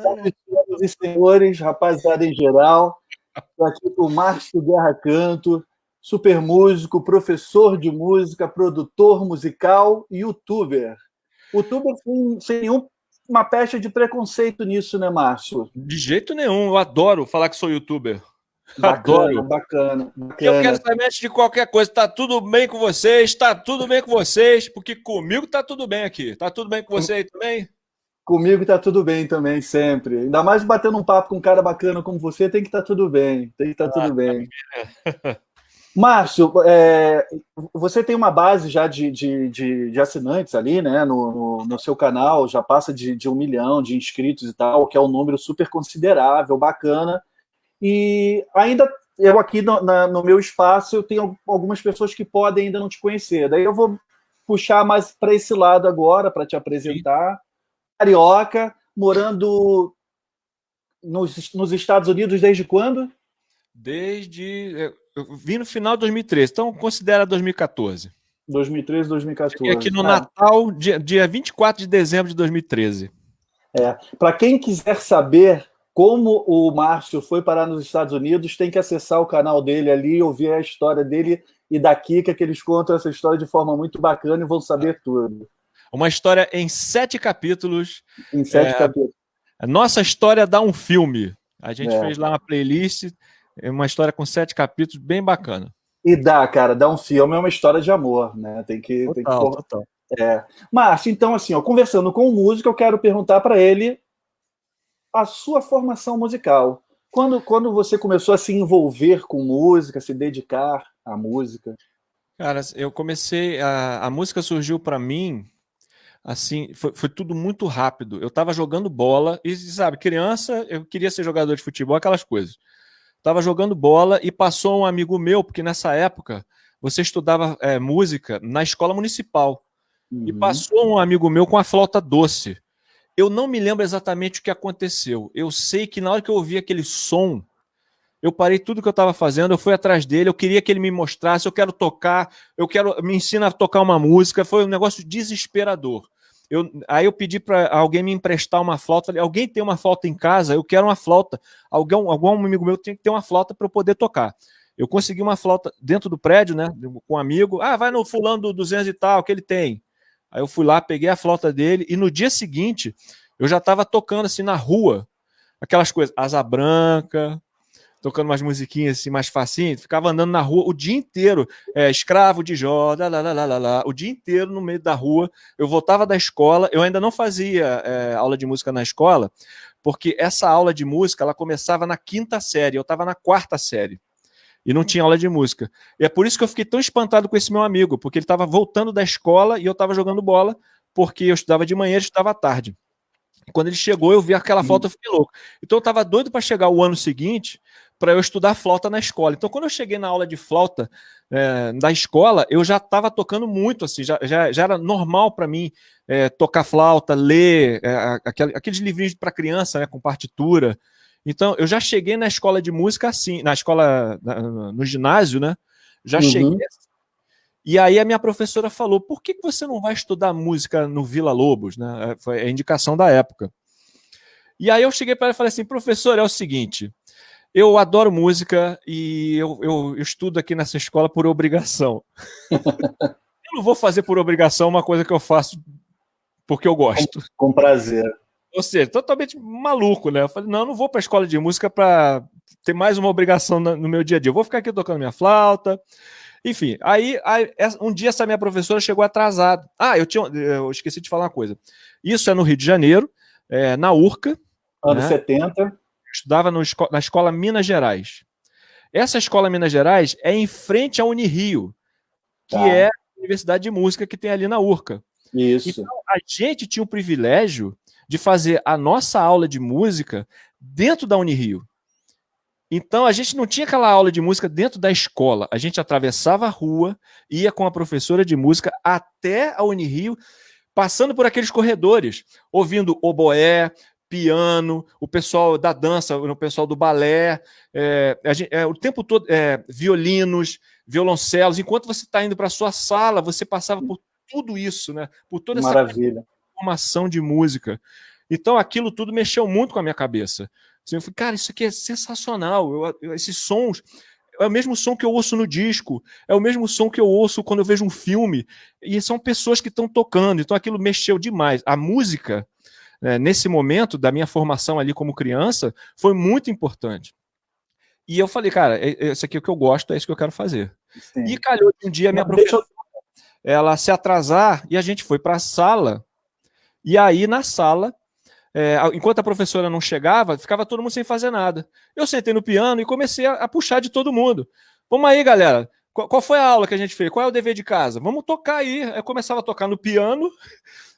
Salve, senhoras e senhores, rapaziada em geral. Estou aqui com o Márcio Guerra Canto, super músico, professor de música, produtor musical e youtuber. Youtuber sem nenhuma pecha de preconceito nisso, né, Márcio? De jeito nenhum, eu adoro falar que sou youtuber. Bacana, Adoro. bacana, E eu quero bacana. saber antes de qualquer coisa, tá tudo bem com vocês? Tá tudo bem com vocês? Porque comigo tá tudo bem aqui. Tá tudo bem com você aí também? Comigo tá tudo bem também, sempre. Ainda mais batendo um papo com um cara bacana como você, tem que estar tudo bem. Tem que estar tudo bem. Márcio, você tem uma base já de assinantes ali, né, no seu canal, já passa de 1 milhão de inscritos e tal, que é um número super considerável, bacana. E ainda, eu aqui no meu espaço, eu tenho algumas pessoas que podem ainda não te conhecer. Daí eu vou puxar mais para esse lado agora, para te Sim. apresentar. Carioca, morando nos Estados Unidos desde quando? Eu vim no final de 2013, então considera 2014. 2013, Cheguei aqui 2014. no Natal, dia 24 de dezembro de 2013. Para quem quiser saber como o Márcio foi parar nos Estados Unidos, tem que acessar o canal dele ali, ouvir a história dele e da Kika, que eles contam essa história de forma muito bacana e vão saber tudo. Uma história em 7 capítulos. Em 7 capítulos. A nossa história dá um filme. A gente É. fez lá uma playlist, uma história com 7 capítulos, bem bacana. E dá, cara, dá um filme, é uma história de amor, né? Total. Márcio, então, assim, ó, conversando com o músico, eu quero perguntar para ele a sua formação musical. Quando você começou a se envolver com música, se dedicar à música? Cara, eu comecei. A música surgiu para mim, assim, foi tudo muito rápido. Eu tava jogando bola, e sabe, criança, eu queria ser jogador de futebol, aquelas coisas. Tava jogando bola e passou um amigo meu, porque nessa época você estudava música na escola municipal. E Uhum. passou um amigo meu com a flauta doce. Eu não me lembro exatamente o que aconteceu. Eu sei que na hora que eu ouvi aquele som, eu parei tudo que eu estava fazendo, eu fui atrás dele, eu queria que ele me mostrasse, eu quero tocar, me ensina a tocar uma música. Foi um negócio desesperador. Aí eu pedi para alguém me emprestar uma flauta. Falei, alguém tem uma flauta em casa? Eu quero uma flauta. Algum amigo meu tinha que ter uma flauta para eu poder tocar. Eu consegui uma flauta dentro do prédio, né? Com um amigo. Ah, vai no fulano do 200 e tal, que ele tem. Aí eu fui lá, peguei a flauta dele e no dia seguinte eu já estava tocando assim na rua, aquelas coisas, Asa Branca, tocando umas musiquinhas assim mais facinho, ficava andando na rua o dia inteiro, Escravo de Jó, o dia inteiro no meio da rua. Eu voltava da escola, eu ainda não fazia aula de música na escola, porque essa aula de música ela começava na 5ª série, eu estava na 4ª série. E não tinha aula de música. E é por isso que eu fiquei tão espantado com esse meu amigo, porque ele estava voltando da escola e eu estava jogando bola, porque eu estudava de manhã e ele estudava à tarde. E quando ele chegou, eu vi aquela flauta, eu fiquei louco. Então eu estava doido para chegar o ano seguinte para eu estudar flauta na escola. Então quando eu cheguei na aula de flauta da escola, eu já estava tocando muito, assim, já era normal para mim tocar flauta, ler aqueles livrinhos para criança, né, com partitura. Então, eu já cheguei na escola de música assim, na escola, no ginásio, né? Já cheguei. Uhum. E aí a minha professora falou: por que você não vai estudar música no Vila Lobos, né? Foi a indicação da época. E aí eu cheguei para ela e falei assim: professor, é o seguinte, eu adoro música e eu estudo aqui nessa escola por obrigação. Eu não vou fazer por obrigação uma coisa que eu faço porque eu gosto. Com prazer. Ou seja, totalmente maluco, né? Eu falei, não vou para a escola de música para ter mais uma obrigação no meu dia a dia. Eu vou ficar aqui tocando minha flauta. Enfim, aí um dia essa minha professora chegou atrasada. Ah, eu esqueci de falar uma coisa. Isso é no Rio de Janeiro, na URCA. Anos Né? 70. Eu estudava na escola Minas Gerais. Essa escola Minas Gerais é em frente à Unirio, que é a Universidade de Música que tem ali na URCA. Isso. Então, a gente tinha o privilégio de fazer a nossa aula de música dentro da Unirio. Então, a gente não tinha aquela aula de música dentro da escola. A gente atravessava a rua, ia com a professora de música até a Unirio, passando por aqueles corredores, ouvindo oboé, piano, o pessoal da dança, o pessoal do balé, o tempo todo, violinos, violoncelos. Enquanto você está indo para a sua sala, você passava por tudo isso, né? Por toda essa Maravilha. formação de música. Então aquilo tudo mexeu muito com a minha cabeça. Assim, eu falei, cara, isso aqui é sensacional. Esses sons é o mesmo som que eu ouço no disco, é o mesmo som que eu ouço quando eu vejo um filme, e são pessoas que estão tocando, então aquilo mexeu demais. A música, nesse momento da minha formação ali como criança, foi muito importante. E eu falei, cara, isso aqui é o que eu gosto, é isso que eu quero fazer. Sim. E calhou de um dia a minha professora, ela se atrasar, e a gente foi para a sala, e aí na sala, enquanto a professora não chegava, ficava todo mundo sem fazer nada. Eu sentei no piano e comecei a puxar de todo mundo. Vamos aí, galera. Qual foi a aula que a gente fez? Qual é o dever de casa? Vamos tocar aí. Eu começava a tocar no piano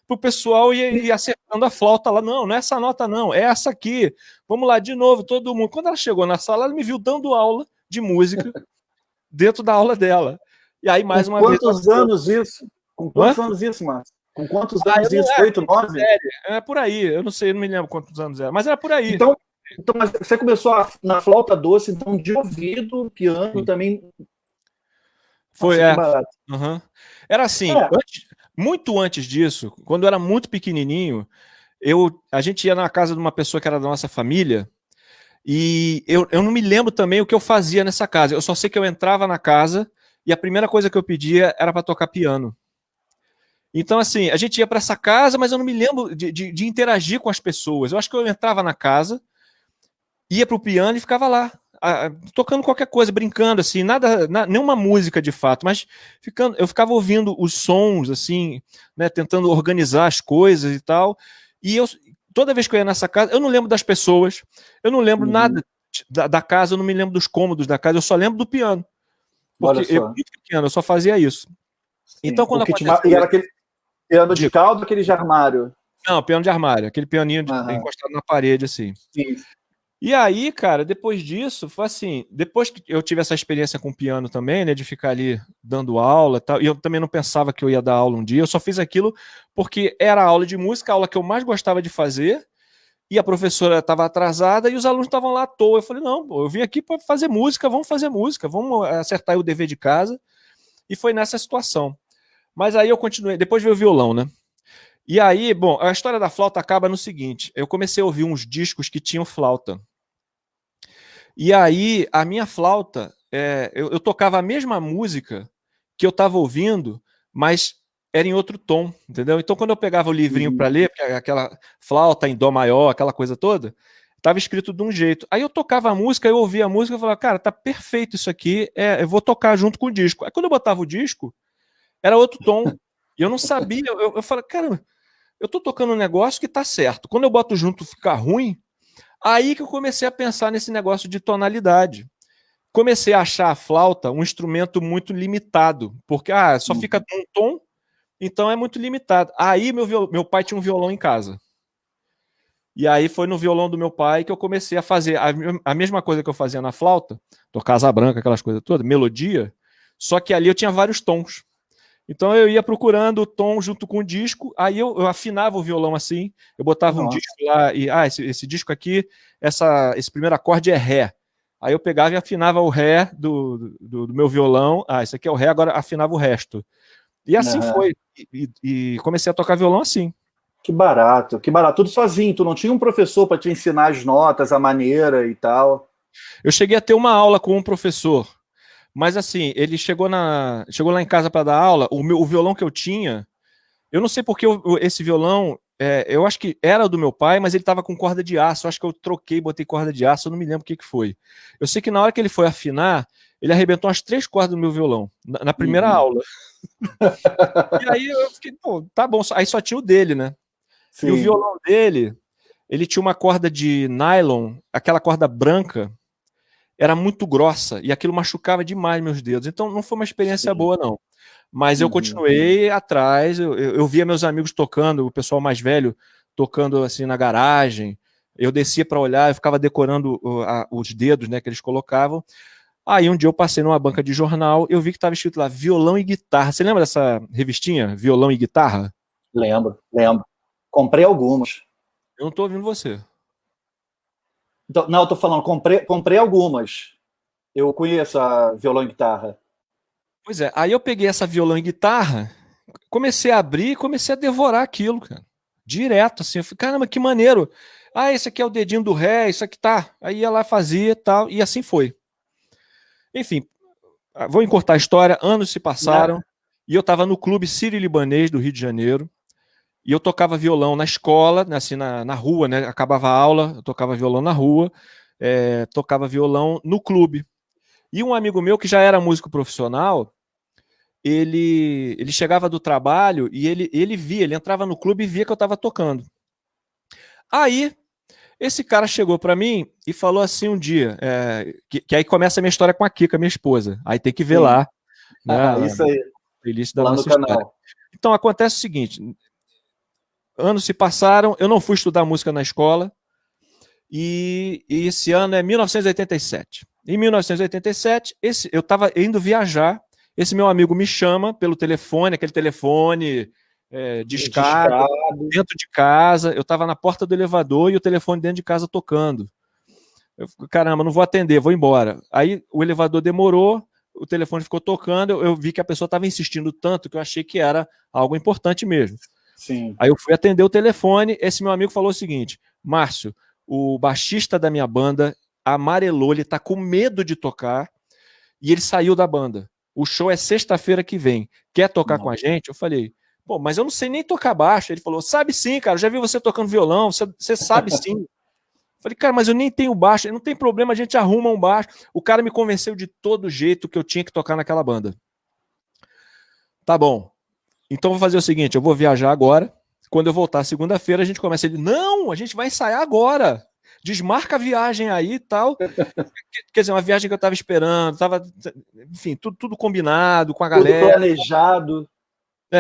pro pessoal ir acertando a flauta lá. Não, não é essa nota não, é essa aqui. Vamos lá de novo, todo mundo. Quando ela chegou na sala, ela me viu dando aula de música dentro da aula dela. E aí, mais uma vez... Quantos anos isso? Com quantos anos isso, Márcio? Com quantos anos isso? 8, 9? É por aí, eu não sei, eu não me lembro quantos anos era, mas era por aí. Então mas você começou na flauta doce, então, de ouvido, piano. Sim. Também. Foi, Uhum. Era assim, muito antes disso, quando eu era muito pequenininho, a gente ia na casa de uma pessoa que era da nossa família, e eu não me lembro também o que eu fazia nessa casa. Eu só sei que eu entrava na casa e a primeira coisa que eu pedia era para tocar piano. Então, assim, a gente ia para essa casa, mas eu não me lembro de interagir com as pessoas. Eu acho que eu entrava na casa, ia para o piano e ficava lá, tocando qualquer coisa, brincando, assim, nenhuma música de fato, mas eu ficava ouvindo os sons, assim, né, tentando organizar as coisas e tal. E toda vez que eu ia nessa casa, eu não lembro das pessoas, eu não lembro nada da casa, eu não me lembro dos cômodos da casa, eu só lembro do piano. Porque eu, muito pequeno, eu só fazia isso. Sim. Então, quando e era aquele piano de cauda ou aquele de armário? Não, piano de armário, aquele pianinho encostado na parede, assim. Sim. E aí, cara, depois disso, foi assim, depois que eu tive essa experiência com o piano também, né, de ficar ali dando aula e tal, e eu também não pensava que eu ia dar aula um dia, eu só fiz aquilo porque era a aula de música, a aula que eu mais gostava de fazer, e a professora estava atrasada e os alunos estavam lá à toa. Eu falei, não, eu vim aqui para fazer música, vamos acertar aí o dever de casa, e foi nessa situação. Mas aí eu continuei, depois veio o violão, né? E aí, bom, a história da flauta acaba no seguinte, eu comecei a ouvir uns discos que tinham flauta. E aí, a minha flauta, eu tocava a mesma música que eu estava ouvindo, mas era em outro tom, entendeu? Então, quando eu pegava o livrinho para ler, aquela flauta em dó maior, aquela coisa toda, estava escrito de um jeito. Aí eu tocava a música, eu ouvia a música e falava, cara, tá perfeito isso aqui, eu vou tocar junto com o disco. Aí quando eu botava o disco, era outro tom. E eu não sabia, eu falei, cara, eu tô tocando um negócio que tá certo. Quando eu boto junto fica ruim, aí que eu comecei a pensar nesse negócio de tonalidade. Comecei a achar a flauta um instrumento muito limitado, porque só fica um tom, então é muito limitado. Aí meu pai tinha um violão em casa. E aí foi no violão do meu pai que eu comecei a fazer a mesma coisa que eu fazia na flauta, tocar asa branca, aquelas coisas todas, melodia, só que ali eu tinha vários tons. Então eu ia procurando o tom junto com o disco, aí eu afinava o violão assim, eu botava um disco lá e esse disco aqui, esse primeiro acorde é Ré. Aí eu pegava e afinava o Ré do meu violão, esse aqui é o Ré, agora afinava o resto. E assim foi, e comecei a tocar violão assim. Que barato, que barato. Tudo sozinho, tu não tinha um professor para te ensinar as notas, a maneira e tal? Eu cheguei a ter uma aula com um professor, mas assim, ele chegou lá em casa para dar aula, o violão que eu tinha, eu não sei porque esse violão, eu acho que era do meu pai, mas ele estava com corda de aço, eu acho que eu troquei, botei corda de aço, eu não me lembro o que foi. Eu sei que na hora que ele foi afinar, ele arrebentou as 3 cordas do meu violão, na primeira aula. E aí eu fiquei, pô, tá bom, aí só tinha o dele, né? Sim. E o violão dele, ele tinha uma corda de nylon, aquela corda branca, era muito grossa, e aquilo machucava demais meus dedos. Então não foi uma experiência boa, não. Mas eu continuei atrás, eu via meus amigos tocando, o pessoal mais velho tocando assim na garagem, eu descia para olhar, eu ficava decorando os dedos, né, que eles colocavam. Aí um dia eu passei numa banca de jornal, eu vi que estava escrito lá, violão e guitarra. Você lembra dessa revistinha, Violão e Guitarra? Lembro. Comprei algumas. Eu não estou ouvindo você. Então, não, eu tô falando, comprei algumas. Eu conheço a violão e guitarra. Pois é, aí eu peguei essa violão e guitarra, comecei a abrir e comecei a devorar aquilo, cara. Direto, assim. Eu falei, caramba, que maneiro. Ah, esse aqui é o dedinho do ré, isso aqui tá. Aí ia lá, fazia e tal, e assim foi. Enfim, vou encurtar a história. Anos se passaram e eu estava no Clube Sírio-Libanês do Rio de Janeiro. E eu tocava violão na escola, né, assim, na rua, né? Acabava a aula, eu tocava violão na rua, tocava violão no clube. E um amigo meu que já era músico profissional, ele chegava do trabalho e ele entrava no clube e via que eu estava tocando. Aí, esse cara chegou para mim e falou assim um dia, que aí começa a minha história com a Kika, minha esposa. Aí tem que ver Sim. lá, né, Isso aí, playlist da lá no nossa história. canal. Então, acontece o seguinte, anos se passaram, eu não fui estudar música na escola, e esse ano é 1987. Em 1987, eu estava indo viajar, esse meu amigo me chama pelo telefone, aquele telefone discado, dentro de casa, eu estava na porta do elevador e o telefone dentro de casa tocando. Eu falei, caramba, não vou atender, vou embora. Aí o elevador demorou, o telefone ficou tocando, eu vi que a pessoa estava insistindo tanto que eu achei que era algo importante mesmo. Sim. Aí eu fui atender o telefone, esse meu amigo falou o seguinte, Márcio, o baixista da minha banda amarelou, ele tá com medo de tocar e ele saiu da banda. O show é sexta-feira que vem. Quer tocar com a gente? Eu falei, pô, mas eu não sei nem tocar baixo. Ele falou, sabe sim, cara, eu já vi você tocando violão, você sabe sim. Eu falei, cara, mas eu nem tenho baixo, não tem problema, a gente arruma um baixo. O cara me convenceu de todo jeito que eu tinha que tocar naquela banda. Tá bom, então vou fazer o seguinte, eu vou viajar agora, quando eu voltar segunda-feira a gente começa. Ele, não, a gente vai ensaiar agora, desmarca a viagem aí e tal. Quer dizer, uma viagem que eu estava esperando, enfim, tudo combinado com a galera. Tudo planejado.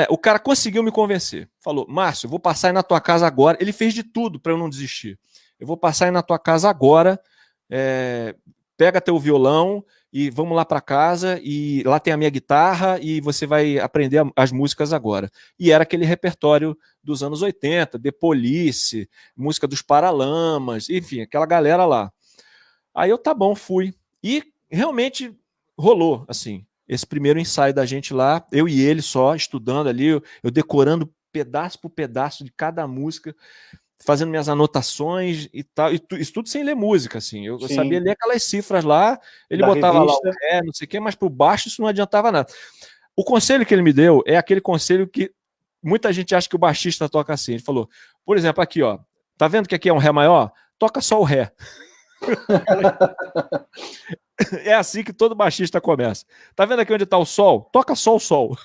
O cara conseguiu me convencer. Falou, Márcio, eu vou passar aí na tua casa agora. Ele fez de tudo para eu não desistir. Eu vou passar aí na tua casa agora, pega teu violão e vamos lá para casa, e lá tem a minha guitarra e você vai aprender as músicas agora. E era aquele repertório dos anos 80, The Police, música dos Paralamas, enfim, aquela galera lá. Aí eu, tá bom, fui. E realmente rolou, assim, esse primeiro ensaio da gente lá, eu e ele só, estudando ali, eu decorando pedaço por pedaço de cada música, fazendo minhas anotações e tal, isso tudo sem ler música, assim, eu sabia ler aquelas cifras lá, ele da botava revista. Lá o ré, não sei o quê, mas pro baixo isso não adiantava nada. O conselho que ele me deu é aquele conselho que muita gente acha que o baixista toca assim, ele falou, por exemplo, aqui, ó, tá vendo que aqui é um ré maior? Toca só o ré. É assim que todo baixista começa. Tá vendo aqui onde tá o sol? Toca só o sol.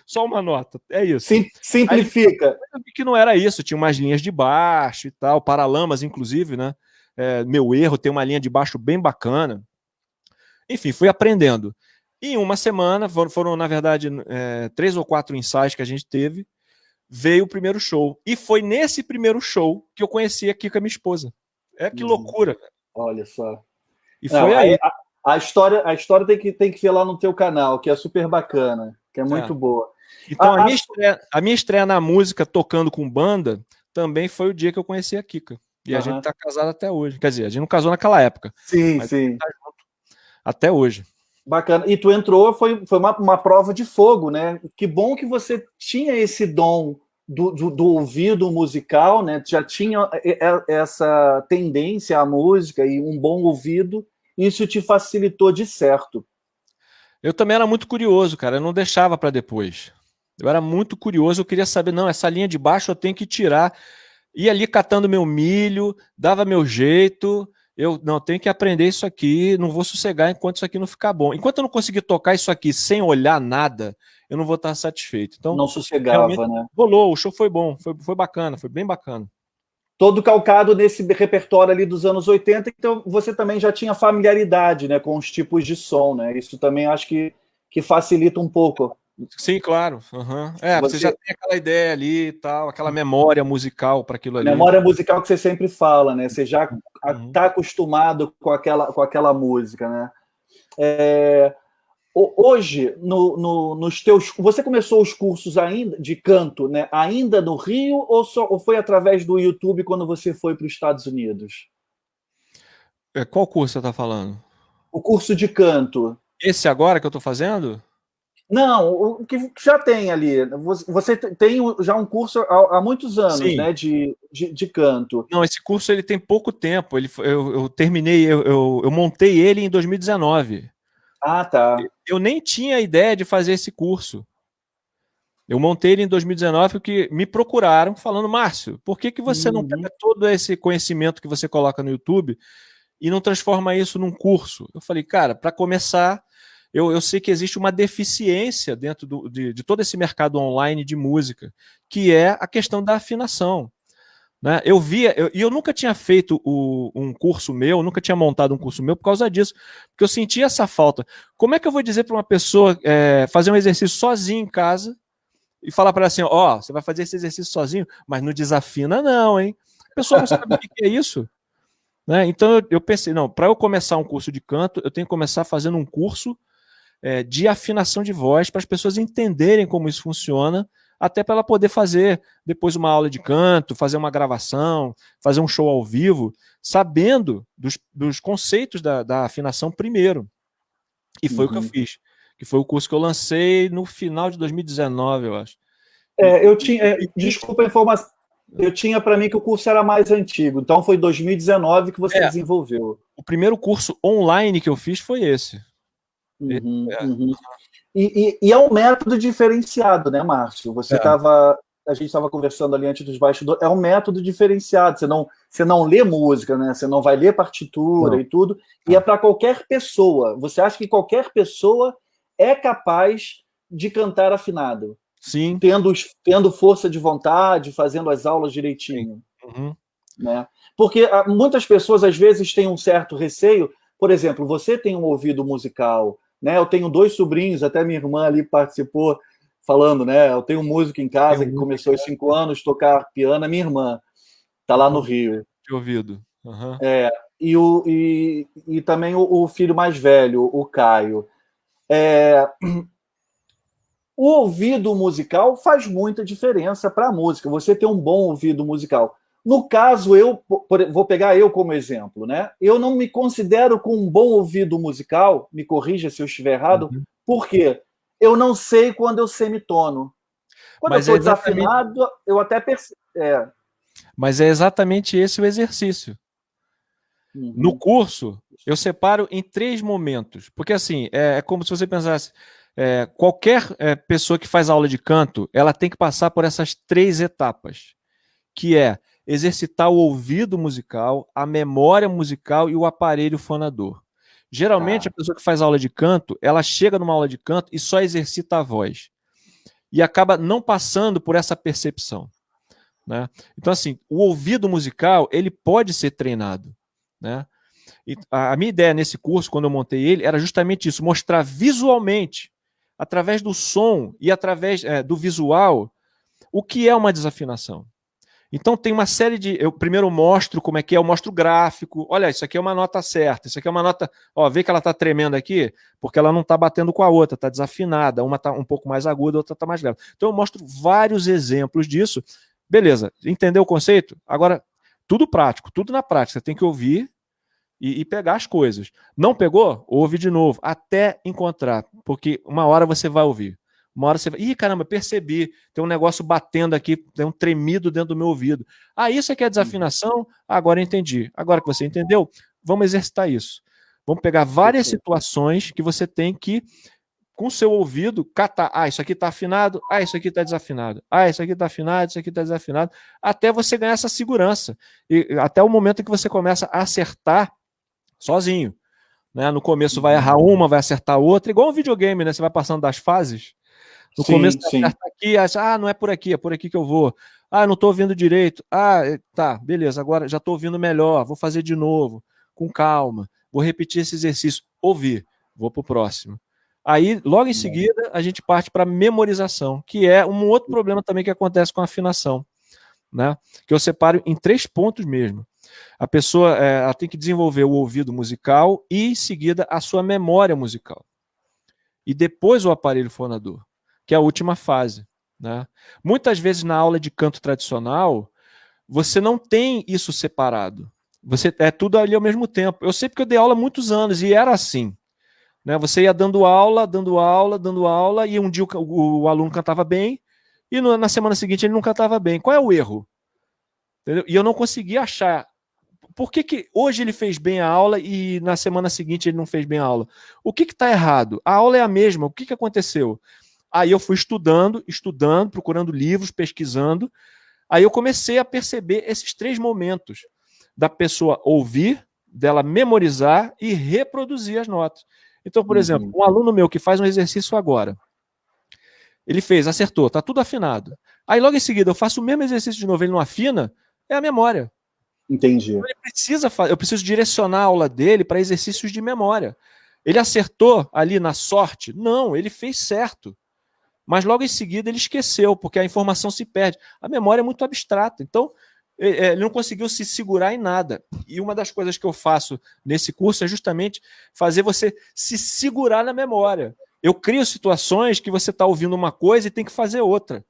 Só uma nota. É isso. Simplifica. Aí eu vi que não era isso. Tinha umas linhas de baixo e tal. Paralamas, inclusive, né? Meu erro, tem uma linha de baixo bem bacana. Enfim, fui aprendendo. E em uma semana, foram na verdade 3 ou 4 ensaios que a gente teve, veio o primeiro show. E foi nesse primeiro show que eu conheci a Kika, minha esposa. Que loucura. Olha só. E foi aí. A história tem que ver lá no teu canal, que é super bacana, que é muito boa. Então, a minha estreia na música, tocando com banda, também foi o dia que eu conheci a Kika. E a gente tá casado até hoje. Quer dizer, a gente não casou naquela época. Sim, sim. Tá junto até hoje. Bacana. E tu entrou, foi uma prova de fogo, né? Que bom que você tinha esse dom do ouvido musical, né? Já tinha essa tendência à música e um bom ouvido. Isso te facilitou de certo. Eu também era muito curioso, cara. Eu não deixava para depois. Eu era muito curioso, eu queria saber, não, essa linha de baixo eu tenho que tirar. Ia ali catando meu milho, dava meu jeito. Eu tenho que aprender isso aqui, não vou sossegar enquanto isso aqui não ficar bom. Enquanto eu não conseguir tocar isso aqui sem olhar nada, eu não vou estar satisfeito. Então, não sossegava, né? Rolou, o show foi bom, foi bacana, foi bem bacana. Todo calcado nesse repertório ali dos anos 80, então você também já tinha familiaridade, né, com os tipos de som, né? Isso também acho que facilita um pouco. Sim, claro. Uhum. Você já tem aquela ideia ali e tal, aquela memória musical para aquilo ali. Memória musical que você sempre fala, né? Você já está acostumado com aquela música, né? Hoje, nos teus, você começou os cursos ainda de canto, né? Ainda no Rio ou foi através do YouTube quando você foi para os Estados Unidos? Qual curso você está falando? O curso de canto. Esse agora que eu estou fazendo? Não, o que já tem ali. Você tem já um curso há muitos anos, Sim. né, de canto. Não, esse curso ele tem pouco tempo. Eu terminei, eu montei ele em 2019. Ah, tá. Eu nem tinha ideia de fazer esse curso. Eu montei ele em 2019 porque me procuraram falando, Márcio, por que você não pega todo esse conhecimento que você coloca no YouTube e não transforma isso num curso? Eu falei, cara, para começar, eu sei que existe uma deficiência dentro de todo esse mercado online de música, que é a questão da afinação. Né? Eu nunca tinha feito um curso meu, nunca tinha montado um curso meu por causa disso, porque eu sentia essa falta. Como é que eu vou dizer para uma pessoa fazer um exercício sozinho em casa e falar para ela assim, ó, você vai fazer esse exercício sozinho, mas não desafina não, hein? A pessoa não sabe o que é isso. Né? Então eu pensei, não, para eu começar um curso de canto, eu tenho que começar fazendo um curso de afinação de voz para as pessoas entenderem como isso funciona, até para ela poder fazer depois uma aula de canto, fazer uma gravação, fazer um show ao vivo, sabendo dos conceitos da afinação primeiro. E foi o que eu fiz. Que foi o curso que eu lancei no final de 2019, eu acho. Eu tinha, desculpa a informação, eu tinha para mim que o curso era mais antigo, então foi 2019 que você desenvolveu. O primeiro curso online que eu fiz foi esse. Uhum. E é um método diferenciado, né, Márcio? A gente estava conversando ali antes dos bastidores, é um método diferenciado. Você não lê música, né? Você não vai ler partitura e tudo, e é para qualquer pessoa. Você acha que qualquer pessoa é capaz de cantar afinado? Sim. Tendo força de vontade, fazendo as aulas direitinho. Uhum. Né? Porque muitas pessoas, às vezes, têm um certo receio. Por exemplo, você tem um ouvido musical, né? Eu tenho 2 sobrinhos, até minha irmã ali participou falando, né? Eu tenho um músico em casa que começou aos 5 anos a tocar piano, a minha irmã está lá no Rio. De ouvido. Uhum. E também o filho mais velho, o Caio. O ouvido musical faz muita diferença para a música. Você ter um bom ouvido musical. No caso, vou pegar eu como exemplo, né? Eu não me considero com um bom ouvido musical, me corrija se eu estiver errado, porque eu não sei quando eu semitono. Quando eu estou desafinado, eu até percebo. Mas é exatamente esse o exercício. No curso, eu separo em 3 momentos. Porque assim, é como se você pensasse, qualquer pessoa que faz aula de canto, ela tem que passar por essas 3 etapas, que é exercitar o ouvido musical, a memória musical e o aparelho fonador. Geralmente, a pessoa que faz aula de canto, ela chega numa aula de canto e só exercita a voz. E acaba não passando por essa percepção. Né? Então, assim, o ouvido musical, ele pode ser treinado. Né? E a minha ideia nesse curso, quando eu montei ele, era justamente isso, mostrar visualmente, através do som e através do visual, o que é uma desafinação. Então tem uma série de... Eu primeiro mostro como é que é, eu mostro o gráfico. Olha, isso aqui é uma nota certa, isso aqui é uma nota... Ó, vê que ela está tremendo aqui, porque ela não está batendo com a outra, está desafinada, uma está um pouco mais aguda, a outra está mais grave. Então eu mostro vários exemplos disso. Beleza, entendeu o conceito? Agora, tudo prático, tudo na prática. Você tem que ouvir e pegar as coisas. Não pegou? Ouve de novo, até encontrar, porque uma hora você vai ouvir. Uma hora você vai... Ih, caramba, percebi. Tem um negócio batendo aqui, tem um tremido dentro do meu ouvido. Ah, isso aqui é desafinação? Agora entendi. Agora que você entendeu, vamos exercitar isso. Vamos pegar várias situações que você tem que, com o seu ouvido, catar. Ah, isso aqui está afinado. Ah, isso aqui está desafinado. Ah, isso aqui está afinado, isso aqui está desafinado. Até você ganhar essa segurança. E até o momento em que você começa a acertar sozinho. Né? No começo vai errar uma, vai acertar outra. Igual um videogame, né? Você vai passando das fases. No começo, aqui, não é por aqui que eu vou. Ah, não estou ouvindo direito. Ah, tá, beleza, agora já estou ouvindo melhor, vou fazer de novo, com calma, vou repetir esse exercício. Ouvir, vou para o próximo. Aí, logo em seguida, a gente parte para memorização, que é um outro problema também que acontece com a afinação, né? Que eu separo em 3 pontos mesmo. A pessoa ela tem que desenvolver o ouvido musical e, em seguida, a sua memória musical. E depois o aparelho fonador, que é a última fase. Né? Muitas vezes na aula de canto tradicional, você não tem isso separado. Você é tudo ali ao mesmo tempo. Eu sei porque eu dei aula há muitos anos e era assim. Né? Você ia dando aula, dando aula, dando aula, e um dia o aluno cantava bem, e na semana seguinte ele não cantava bem. Qual é o erro? Entendeu? E eu não conseguia achar. Por que hoje ele fez bem a aula e na semana seguinte ele não fez bem a aula? O que está errado? A aula é a mesma, o que aconteceu? Aí eu fui estudando, procurando livros, pesquisando. Aí eu comecei a perceber esses 3 momentos da pessoa ouvir, dela memorizar e reproduzir as notas. Então, por exemplo, um aluno meu que faz um exercício agora, ele fez, acertou, tá tudo afinado. Aí logo em seguida eu faço o mesmo exercício de novo, ele não afina, é a memória. Entendi. Então, eu preciso direcionar a aula dele para exercícios de memória. Ele acertou ali na sorte? Não, ele fez certo. Mas logo em seguida ele esqueceu, porque a informação se perde. A memória é muito abstrata. Então, ele não conseguiu se segurar em nada. E uma das coisas que eu faço nesse curso é justamente fazer você se segurar na memória. Eu crio situações que você está ouvindo uma coisa e tem que fazer outra.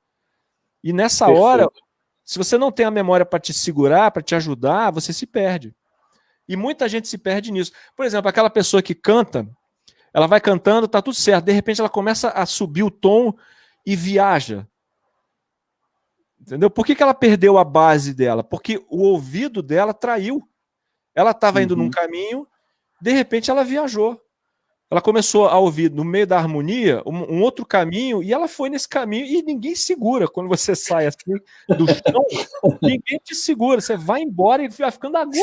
E nessa hora, se você não tem a memória para te segurar, para te ajudar, você se perde. E muita gente se perde nisso. Por exemplo, aquela pessoa que canta, ela vai cantando, tá tudo certo. De repente ela começa a subir o tom e viaja. Entendeu? Por que ela perdeu a base dela? Porque o ouvido dela traiu. Ela estava indo num caminho, de repente ela viajou. Ela começou a ouvir, no meio da harmonia, um outro caminho, e ela foi nesse caminho, e ninguém segura. Quando você sai assim do chão, ninguém te segura. Você vai embora e vai ficando aguda,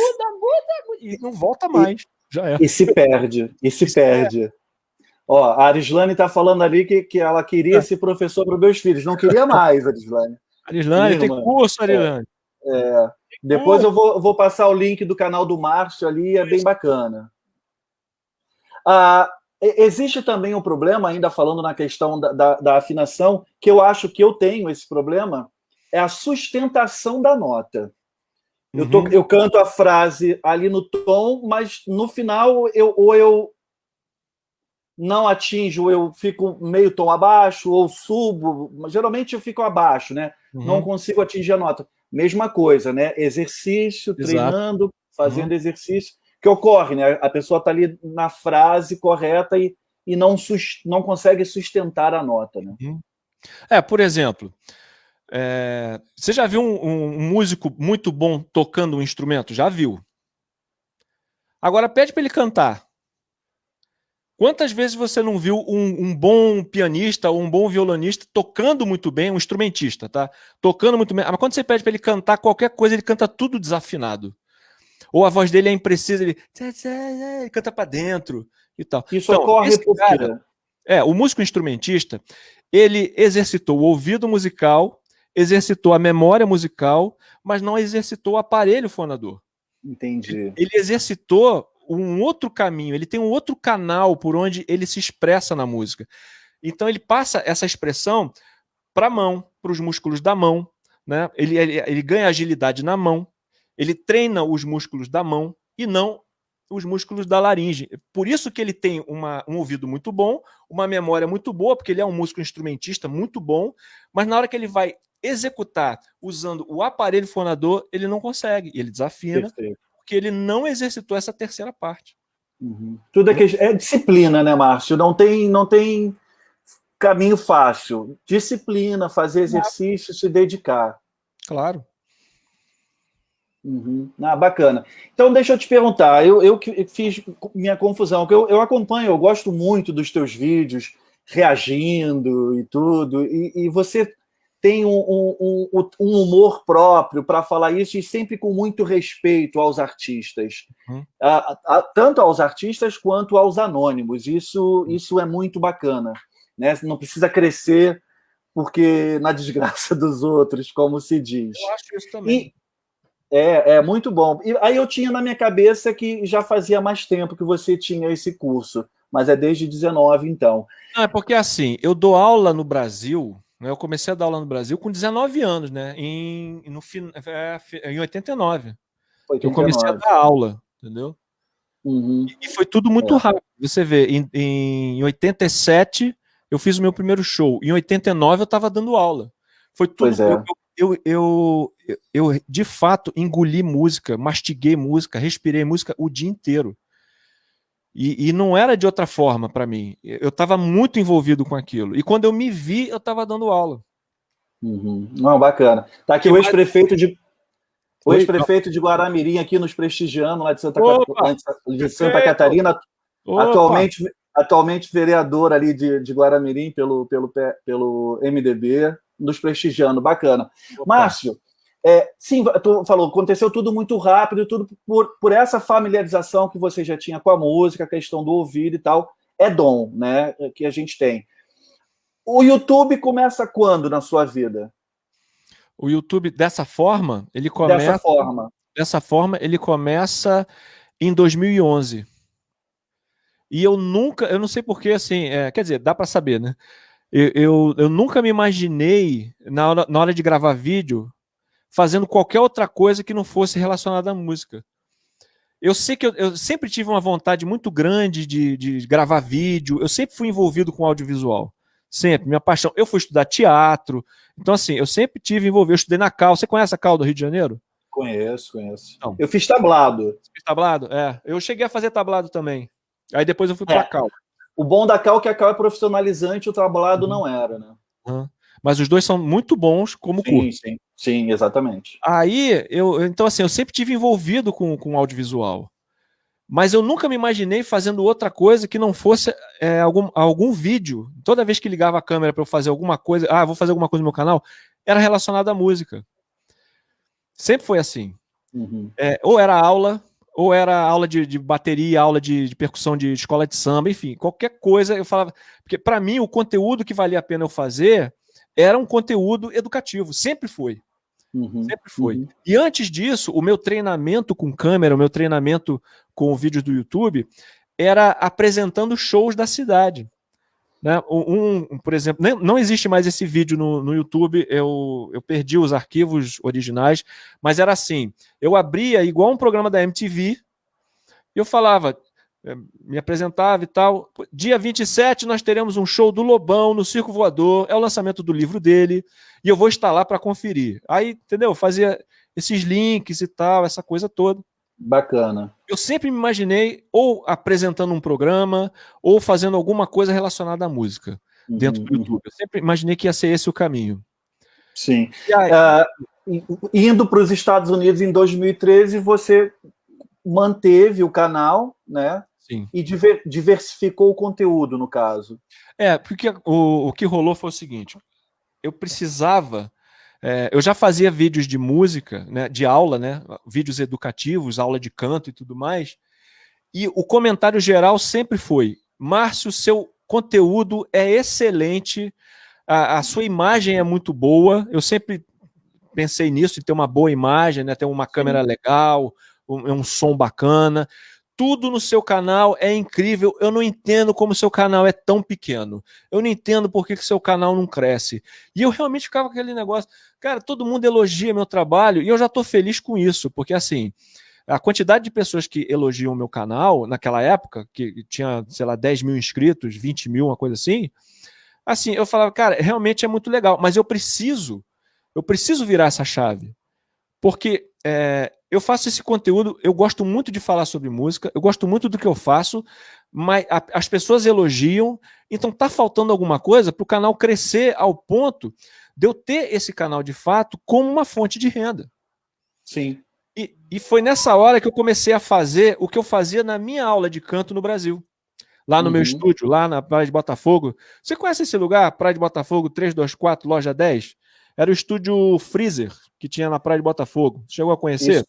e não volta mais. Já é. E se perde, perde. Ó, a Arislane está falando ali que ela queria esse professor para os meus filhos. Não queria mais, Arislane. Arislane, tem curso, Arislane. Depois eu vou passar o link do canal do Márcio ali, é bem bacana. Existe também um problema, ainda falando na questão da afinação, que eu acho que eu tenho esse problema, é a sustentação da nota. Eu canto a frase ali no tom, mas no final eu não atinjo, eu fico meio tom abaixo, ou subo, mas geralmente eu fico abaixo, né? Não consigo atingir a nota. Mesma coisa, né? Exercício, treinando, fazendo exercício, que ocorre, né? A pessoa está ali na frase correta e não consegue sustentar a nota, né? Por exemplo, você já viu um músico muito bom tocando um instrumento? Já viu. Agora pede para ele cantar. Quantas vezes você não viu um bom pianista ou um bom violonista tocando muito bem, um instrumentista, tá? Tocando muito bem. Mas quando você pede para ele cantar qualquer coisa, ele canta tudo desafinado. Ou a voz dele é imprecisa, ele canta para dentro e tal. Isso então, ocorre por cara, o músico instrumentista, ele exercitou o ouvido musical, exercitou a memória musical, mas não exercitou o aparelho fonador. Entendi. Ele exercitou um outro caminho, ele tem um outro canal por onde ele se expressa na música. Então ele passa essa expressão para a mão, para os músculos da mão, né? Ele ganha agilidade na mão, ele treina os músculos da mão e não os músculos da laringe. Por isso que ele tem um ouvido muito bom, uma memória muito boa, porque ele é um músico instrumentista muito bom, mas na hora que ele vai executar usando o aparelho fonador, ele não consegue, ele desafina, porque ele não exercitou essa terceira parte. Tudo é disciplina, né, Márcio? Não tem caminho fácil. Disciplina, fazer exercício, se dedicar. Claro. Bacana. Então, deixa eu te perguntar. Eu fiz minha confusão, porque eu acompanho, eu gosto muito dos teus vídeos, reagindo e tudo, e você tem um humor próprio para falar isso e sempre com muito respeito aos artistas. Tanto aos artistas quanto aos anônimos. Isso é muito bacana. Né? Não precisa crescer porque na desgraça dos outros, como se diz. Eu acho isso também. É muito bom. E aí eu tinha na minha cabeça que já fazia mais tempo que você tinha esse curso, mas é desde 19, então. Não, é porque assim, eu dou aula no Brasil, né? Eu comecei a dar aula no Brasil com 19 anos, né? Em 89. Eu comecei a dar aula, entendeu? E foi tudo muito rápido. Você vê, em 87 eu fiz o meu primeiro show. Em 89 eu estava dando aula. Foi tudo. Eu de fato engoli música, mastiguei música, respirei música o dia inteiro. E não era de outra forma para mim. Eu estava muito envolvido com aquilo. E quando eu me vi, eu estava dando aula. Uhum. Não, bacana. Tá aqui o ex-prefeito de Guaramirim aqui nos prestigiando, lá de Santa Catarina, atualmente vereador ali de Guaramirim pelo MDB, nos prestigiando. Bacana. Opa. Márcio, sim, tu falou, aconteceu tudo muito rápido, tudo por essa familiarização que você já tinha com a música, a questão do ouvido e tal, é dom, né, que a gente tem. O YouTube começa quando na sua vida? O YouTube, dessa forma, ele começa... Dessa forma, ele começa em 2011. E eu não sei porquê, assim, quer dizer, dá para saber, né? Eu nunca me imaginei, na hora de gravar vídeo, fazendo qualquer outra coisa que não fosse relacionada à música. Eu sei que eu sempre tive uma vontade muito grande de gravar vídeo, eu sempre fui envolvido com audiovisual. Sempre, minha paixão. Eu fui estudar teatro, então assim, eu sempre tive envolvido, eu estudei na Cal. Você conhece a Cal do Rio de Janeiro? Conheço. Então, eu fiz tablado. Fiz tablado? Eu cheguei a fazer tablado também. Aí depois eu fui para a Cal. O bom da Cal é que a Cal é profissionalizante, o tablado não era, né? Mas os dois são muito bons como curso. Sim, exatamente. Aí, então assim, eu sempre tive envolvido com audiovisual. Mas eu nunca me imaginei fazendo outra coisa que não fosse algum vídeo. Toda vez que ligava a câmera para eu fazer alguma coisa, vou fazer alguma coisa no meu canal, era relacionado à música. Sempre foi assim. Uhum. Ou era aula de bateria, aula de percussão de escola de samba, enfim, qualquer coisa eu falava. Porque para mim o conteúdo que valia a pena eu fazer era um conteúdo educativo, sempre foi. Sempre foi. Uhum. E antes disso, o meu treinamento com câmera, o meu treinamento com vídeos do YouTube, era apresentando shows da cidade. Né? Por exemplo, não existe mais esse vídeo no YouTube, eu perdi os arquivos originais, mas era assim, eu abria igual um programa da MTV, e eu falava, me apresentava e tal, dia 27 nós teremos um show do Lobão no Circo Voador, é o lançamento do livro dele, e eu vou estar lá para conferir. Aí, entendeu? Fazia esses links e tal, essa coisa toda. Bacana. Eu sempre me imaginei ou apresentando um programa ou fazendo alguma coisa relacionada à música dentro do YouTube. Eu sempre imaginei que ia ser esse o caminho. Sim. Indo para os Estados Unidos em 2013, você manteve o canal, né? Sim. E diversificou o conteúdo, no caso. Porque o que rolou foi o seguinte, eu precisava... eu já fazia vídeos de música, né, de aula, né, vídeos educativos, aula de canto e tudo mais, e o comentário geral sempre foi: Márcio, seu conteúdo é excelente, a sua imagem é muito boa. Eu sempre pensei nisso, em ter uma boa imagem, né, ter uma câmera legal, um som bacana. Tudo no seu canal é incrível, eu não entendo como o seu canal é tão pequeno. Eu não entendo por que o seu canal não cresce. E eu realmente ficava com aquele negócio, cara, todo mundo elogia meu trabalho e eu já estou feliz com isso, porque assim, a quantidade de pessoas que elogiam o meu canal, naquela época, que tinha, sei lá, 10 mil inscritos, 20 mil, uma coisa assim, eu falava, cara, realmente é muito legal, mas eu preciso virar essa chave. Porque eu faço esse conteúdo, eu gosto muito de falar sobre música, eu gosto muito do que eu faço, mas as pessoas elogiam, então tá faltando alguma coisa para o canal crescer ao ponto de eu ter esse canal de fato como uma fonte de renda. Sim. E foi nessa hora que eu comecei a fazer o que eu fazia na minha aula de canto no Brasil. Lá no meu estúdio, lá na Praia de Botafogo. Você conhece esse lugar? Praia de Botafogo, 324, loja 10? Era o estúdio Freezer, que tinha na Praia de Botafogo. Chegou a conhecer?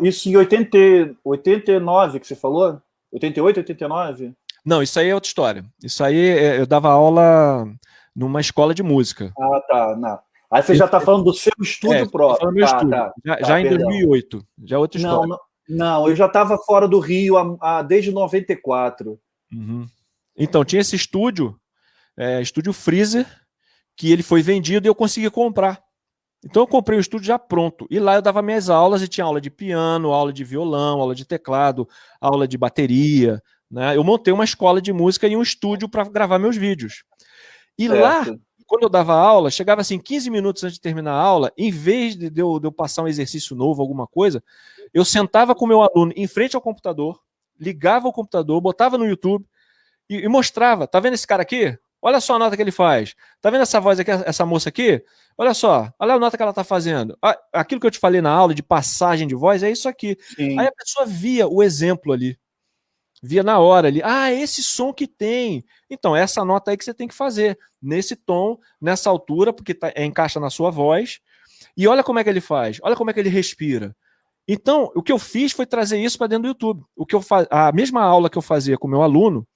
Isso em 89 que você falou? 88, 89? Não, isso aí é outra história. Isso aí eu dava aula numa escola de música. Ah, tá. Não. Aí você já está falando do seu estúdio próprio. Falando do meu estúdio. Já em 2008. Já é outra história. Não, eu já estava fora do Rio desde 94. Uhum. Então, tinha esse estúdio, estúdio Freezer, que ele foi vendido e eu consegui comprar. Então eu comprei o estúdio já pronto. E lá eu dava minhas aulas e tinha aula de piano, aula de violão, aula de teclado, aula de bateria. Né? Eu montei uma escola de música e um estúdio para gravar meus vídeos. E lá, quando eu dava aula, chegava assim 15 minutos antes de terminar a aula, em vez de eu passar um exercício novo, alguma coisa, eu sentava com o meu aluno em frente ao computador, ligava o computador, botava no YouTube e mostrava. Tá vendo esse cara aqui? Olha só a nota que ele faz. Tá vendo essa voz aqui, essa moça aqui? Olha só, olha a nota que ela tá fazendo. Aquilo que eu te falei na aula de passagem de voz é isso aqui. Sim. Aí a pessoa via o exemplo ali. Via na hora ali. Ah, esse som que tem. Então, essa nota aí que você tem que fazer. Nesse tom, nessa altura, porque encaixa na sua voz. E olha como é que ele faz. Olha como é que ele respira. Então, o que eu fiz foi trazer isso para dentro do YouTube. A mesma aula que eu fazia com o meu aluno,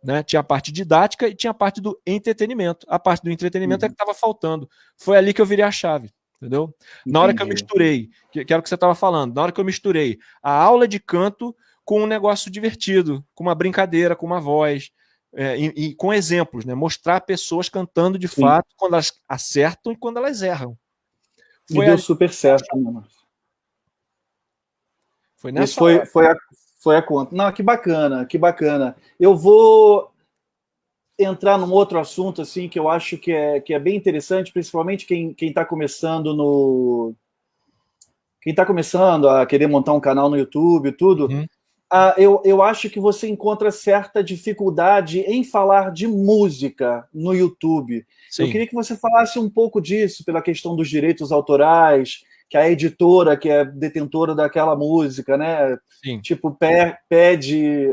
né, tinha a parte didática e tinha a parte do entretenimento. A parte do entretenimento é que estava faltando. Foi ali que eu virei a chave, entendeu? Na hora que eu misturei, que era o que você estava falando, na hora que eu misturei a aula de canto com um negócio divertido, com uma brincadeira, com uma voz, e com exemplos, né? Mostrar pessoas cantando de fato quando elas acertam e quando elas erram. Foi deu super certo, né, Márcio? Foi nessa hora. Foi a conta. Não, que bacana, que bacana. Eu vou entrar num outro assunto assim que eu acho que é bem interessante, principalmente quem está começando quem está começando a querer montar um canal no YouTube e tudo. Eu acho que você encontra certa dificuldade em falar de música no YouTube. Sim. Eu queria que você falasse um pouco disso, pela questão dos direitos autorais, que a editora, que é detentora daquela música, né? Sim. Tipo, pede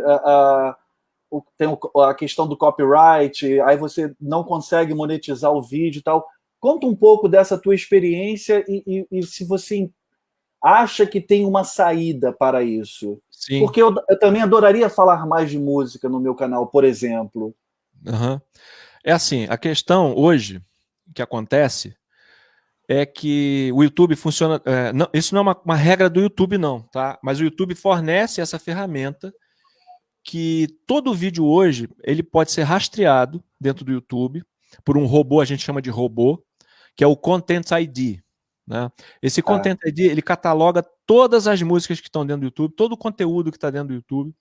tem a questão do copyright, aí você não consegue monetizar o vídeo e tal. Conta um pouco dessa tua experiência e se você acha que tem uma saída para isso. Sim. Porque eu também adoraria falar mais de música no meu canal, por exemplo. É assim, a questão hoje que acontece é que o YouTube funciona... isso não é uma regra do YouTube, não, tá? Mas o YouTube fornece essa ferramenta que todo vídeo hoje ele pode ser rastreado dentro do YouTube por um robô, a gente chama de robô, que é o Content ID. Né? Esse Content ID ele cataloga todas as músicas que estão dentro do YouTube, todo o conteúdo que está dentro do YouTube.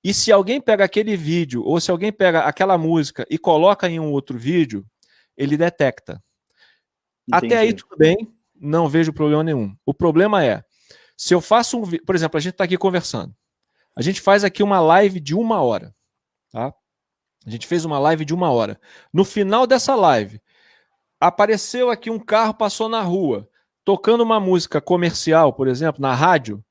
E se alguém pega aquele vídeo, ou se alguém pega aquela música e coloca em um outro vídeo, ele detecta. Entendi. Até aí tudo bem, não vejo problema nenhum. O problema é, se eu faço um vídeo, por exemplo, a gente está aqui conversando, a gente faz aqui uma live de 1 hora, tá? A gente fez uma live de 1 hora. No final dessa live, apareceu aqui um carro, passou na rua, tocando uma música comercial, por exemplo, na rádio.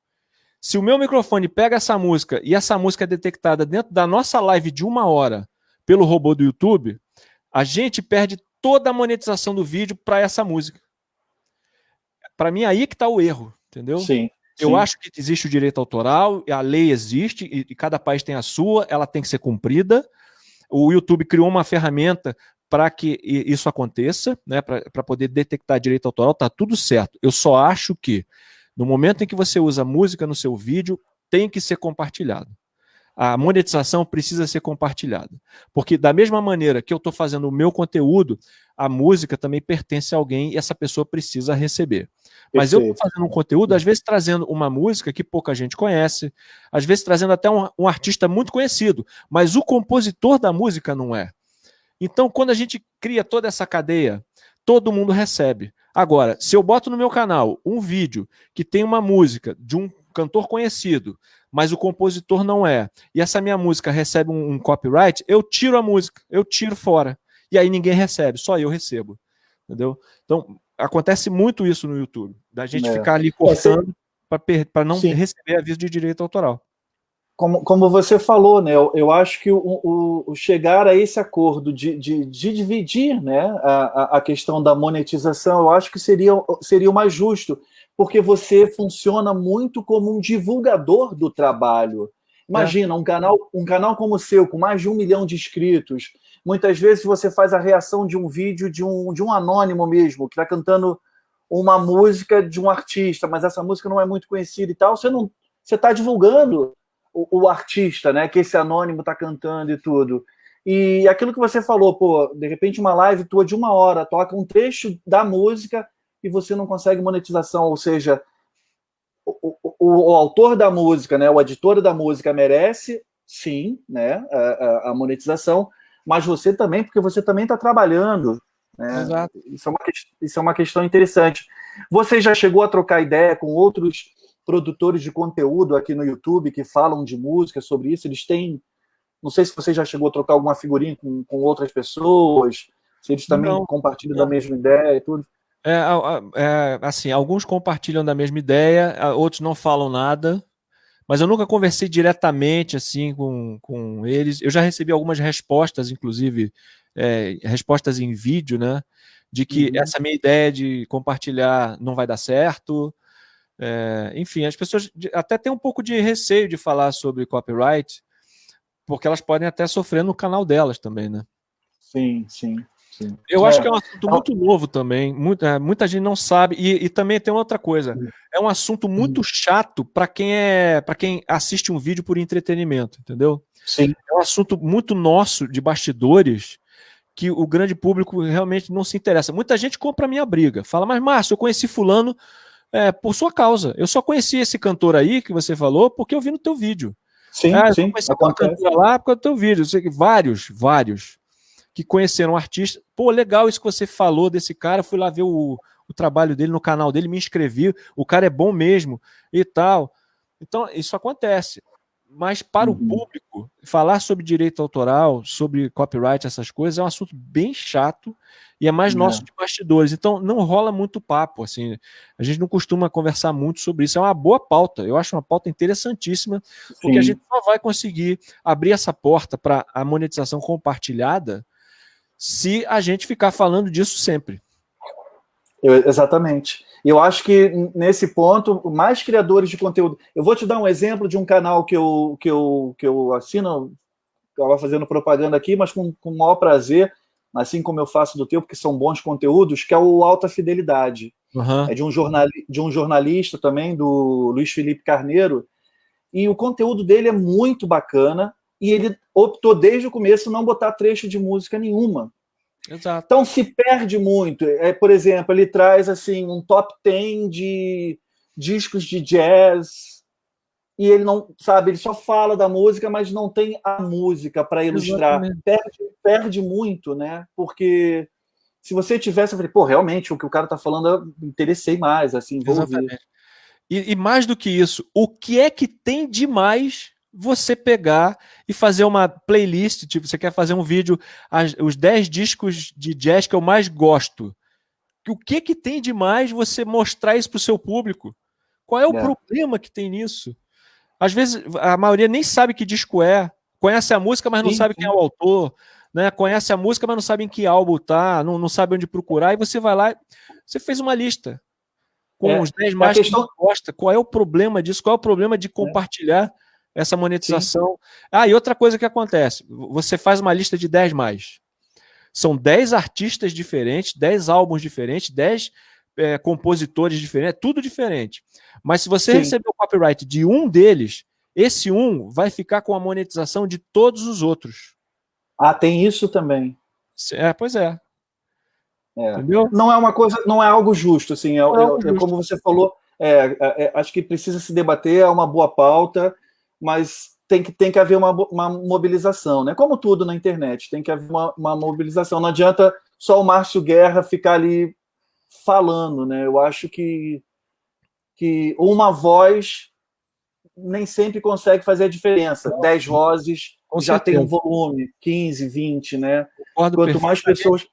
Se o meu microfone pega essa música e essa música é detectada dentro da nossa live de 1 hora pelo robô do YouTube, a gente perde toda a monetização do vídeo para essa música. Para mim, aí que está o erro, entendeu? Sim. Eu acho que existe o direito autoral, a lei existe, e cada país tem a sua, ela tem que ser cumprida. O YouTube criou uma ferramenta para que isso aconteça, né, para poder detectar direito autoral, tá tudo certo. Eu só acho que, no momento em que você usa música no seu vídeo, tem que ser compartilhado. A monetização precisa ser compartilhada. Porque da mesma maneira que eu estou fazendo o meu conteúdo, a música também pertence a alguém e essa pessoa precisa receber. Mas eu estou fazendo um conteúdo, às vezes trazendo uma música que pouca gente conhece, às vezes trazendo até um artista muito conhecido, mas o compositor da música não é. Então, quando a gente cria toda essa cadeia, todo mundo recebe. Agora, se eu boto no meu canal um vídeo que tem uma música de um cantor conhecido, mas o compositor não é, e essa minha música recebe um copyright, eu tiro a música, eu tiro fora. E aí ninguém recebe, só eu recebo. Entendeu? Então, acontece muito isso no YouTube, da gente ficar ali cortando para não receber aviso de direito autoral. Como você falou, né? Eu acho que o chegar a esse acordo de dividir, né, a questão da monetização, eu acho que seria o mais justo, porque você funciona muito como um divulgador do trabalho. Imagina, um canal como o seu, com mais de 1 milhão de inscritos, muitas vezes você faz a reação de um vídeo de um anônimo mesmo, que está cantando uma música de um artista, mas essa música não é muito conhecida e tal, você está divulgando o artista, né, que esse anônimo está cantando e tudo. E aquilo que você falou, pô, de repente uma live tua de 1 hora, toca um trecho da música e você não consegue monetização, ou seja, o autor da música, né, o editor da música merece, sim, né, a monetização, mas você também, porque você também está trabalhando. Né? Exato. Isso é uma questão interessante. Você já chegou a trocar ideia com outros produtores de conteúdo aqui no YouTube que falam de música sobre isso. Eles têm... Não sei se você já chegou a trocar alguma figurinha com outras pessoas, se eles também Não, compartilham da mesma ideia e tudo. assim, alguns compartilham da mesma ideia, outros não falam nada, mas eu nunca conversei diretamente assim com eles. Eu já recebi algumas respostas, inclusive respostas em vídeo, né? De que essa minha ideia de compartilhar não vai dar certo. Enfim, as pessoas até têm um pouco de receio de falar sobre copyright, porque elas podem até sofrer no canal delas também, né? Sim, sim. Sim. Eu acho que é um assunto muito novo também, muita gente não sabe, e também tem outra coisa, é um assunto muito chato para quem assiste um vídeo por entretenimento, entendeu? Sim. É um assunto muito nosso, de bastidores, que o grande público realmente não se interessa. Muita gente compra a minha briga, fala, mas Márcio, eu conheci fulano por sua causa, eu só conheci esse cantor aí que você falou porque eu vi no teu vídeo. Sim, eu sim, conheci aquela cantora lá por causa do teu vídeo, eu sei que vários que conheceram o artista. Pô, legal isso que você falou desse cara, fui lá ver o trabalho dele no canal dele, me inscrevi, o cara é bom mesmo e tal. Então, isso acontece. Mas para o público, falar sobre direito autoral, sobre copyright, essas coisas, é um assunto bem chato e é mais nosso de bastidores. Então, não rola muito papo, assim. A gente não costuma conversar muito sobre isso. É uma boa pauta. Eu acho uma pauta interessantíssima, porque a gente só vai conseguir abrir essa porta para a monetização compartilhada se a gente ficar falando disso sempre. Exatamente. Eu acho que, nesse ponto, mais criadores de conteúdo... Eu vou te dar um exemplo de um canal que eu assino, eu estava fazendo propaganda aqui, mas com o maior prazer, assim como eu faço do teu, porque são bons conteúdos, que é o Alta Fidelidade. É de um jornalista também, do Luiz Felipe Carneiro, e o conteúdo dele é muito bacana, e ele optou desde o começo não botar trecho de música nenhuma. Exato. Então se perde muito. Por exemplo, ele traz assim um top 10 de discos de jazz e ele não sabe, ele só fala da música, mas não tem a música para ilustrar. Perde muito, né? Porque se você tivesse, eu falei, pô, realmente o que o cara tá falando, eu me interessei mais, assim, vou ouvir. E mais do que isso, o que é que tem de mais você pegar e fazer uma playlist, tipo, você quer fazer um vídeo, os 10 discos de jazz que eu mais gosto. O que que tem de mais você mostrar isso para o seu público? Qual é o problema que tem nisso? Às vezes, a maioria nem sabe que disco é, conhece a música, mas não sabe quem é o autor, né? Conhece a música, mas não sabe em que álbum tá, não sabe onde procurar, e você vai lá, você fez uma lista com os 10 mais que você gosta. Qual é o problema disso? Qual é o problema de compartilhar essa monetização? E outra coisa que acontece, você faz uma lista de 10 mais. São 10 artistas diferentes, 10 álbuns diferentes, 10 compositores diferentes, tudo diferente. Mas se você receber o copyright de um deles, esse um vai ficar com a monetização de todos os outros. Tem isso também. Pois é. Entendeu? Não é uma coisa, não é algo justo, assim, como você falou, acho que precisa se debater, é uma boa pauta, mas tem que haver uma mobilização, né? Como tudo na internet, tem que haver uma mobilização. Não adianta só o Márcio Guerra ficar ali falando, né? Eu acho que uma voz nem sempre consegue fazer a diferença. 10 vozes já tem um volume, 15, 20, né? Quanto mais pessoas...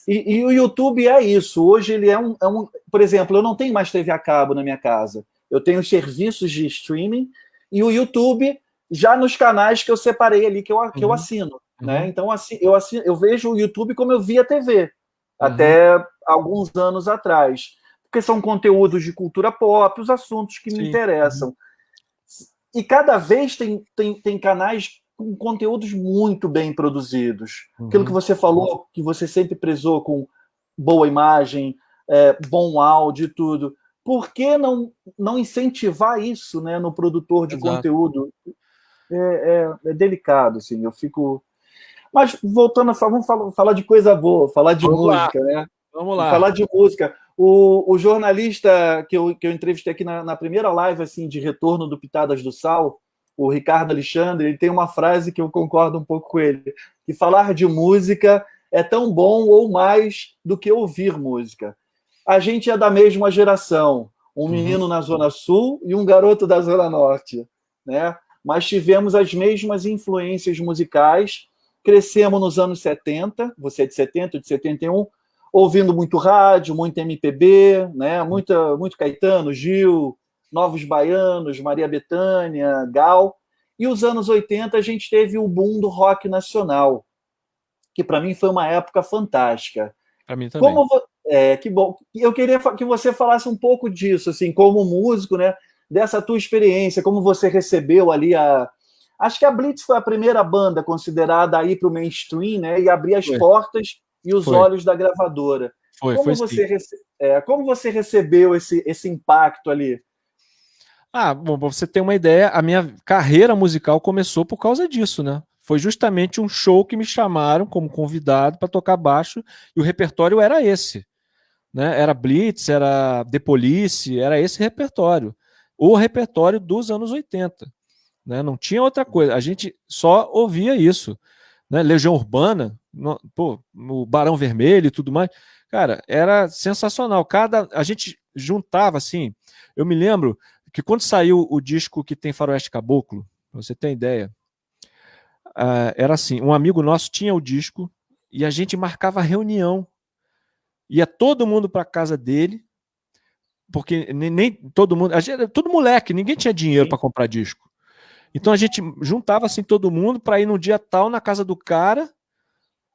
E o YouTube é isso. Hoje ele é um... Por exemplo, eu não tenho mais TV a cabo na minha casa. Eu tenho serviços de streaming e o YouTube já nos canais que eu separei ali, que eu assino. Né? Então, assim, eu vejo o YouTube como eu via a TV, até alguns anos atrás. Porque são conteúdos de cultura pop, os assuntos que me interessam. E cada vez tem canais com conteúdos muito bem produzidos. Aquilo que você falou, que você sempre prezou com boa imagem, bom áudio e tudo. Por que não incentivar isso, né, no produtor de conteúdo? É delicado, assim, eu fico... Mas, voltando a falar, vamos falar de coisa boa, falar de música, né? Vamos lá. Falar de música. O jornalista que eu entrevistei aqui na primeira live assim, de retorno do Pitadas do Sal, o Ricardo Alexandre, ele tem uma frase que eu concordo um pouco com ele, que falar de música é tão bom ou mais do que ouvir música. A gente é da mesma geração. um menino na Zona Sul e um garoto da Zona Norte, né? Mas tivemos as mesmas influências musicais, crescemos nos anos 70, você é de 70, de 71, ouvindo muito rádio, muito MPB, né? Muito Caetano, Gil, Novos Baianos, Maria Bethânia, Gal. E os anos 80 a gente teve o boom do rock nacional, que para mim foi uma época fantástica. Para mim também. Que bom. Eu queria que você falasse um pouco disso, assim, como músico, né? Dessa tua experiência, como você recebeu ali a... Acho que a Blitz foi a primeira banda considerada a ir para o mainstream, né? E abrir as portas e os olhos da gravadora. Como você recebeu esse impacto ali? Bom, pra você ter uma ideia, a minha carreira musical começou por causa disso, né? Foi justamente um show que me chamaram como convidado para tocar baixo e o repertório era esse, né? Era Blitz, era The Police, era esse repertório. O repertório dos anos 80, né? Não tinha outra coisa, a gente só ouvia isso, né? Legião Urbana, o Barão Vermelho e tudo mais. Cara, era sensacional. A gente juntava assim, eu me lembro que quando saiu o disco que tem Faroeste Caboclo, pra você ter ideia, era assim, um amigo nosso tinha o disco e a gente marcava reunião. Ia todo mundo para casa dele, porque nem todo mundo, todo moleque, ninguém tinha dinheiro para comprar disco. Então a gente juntava assim todo mundo para ir no dia tal na casa do cara,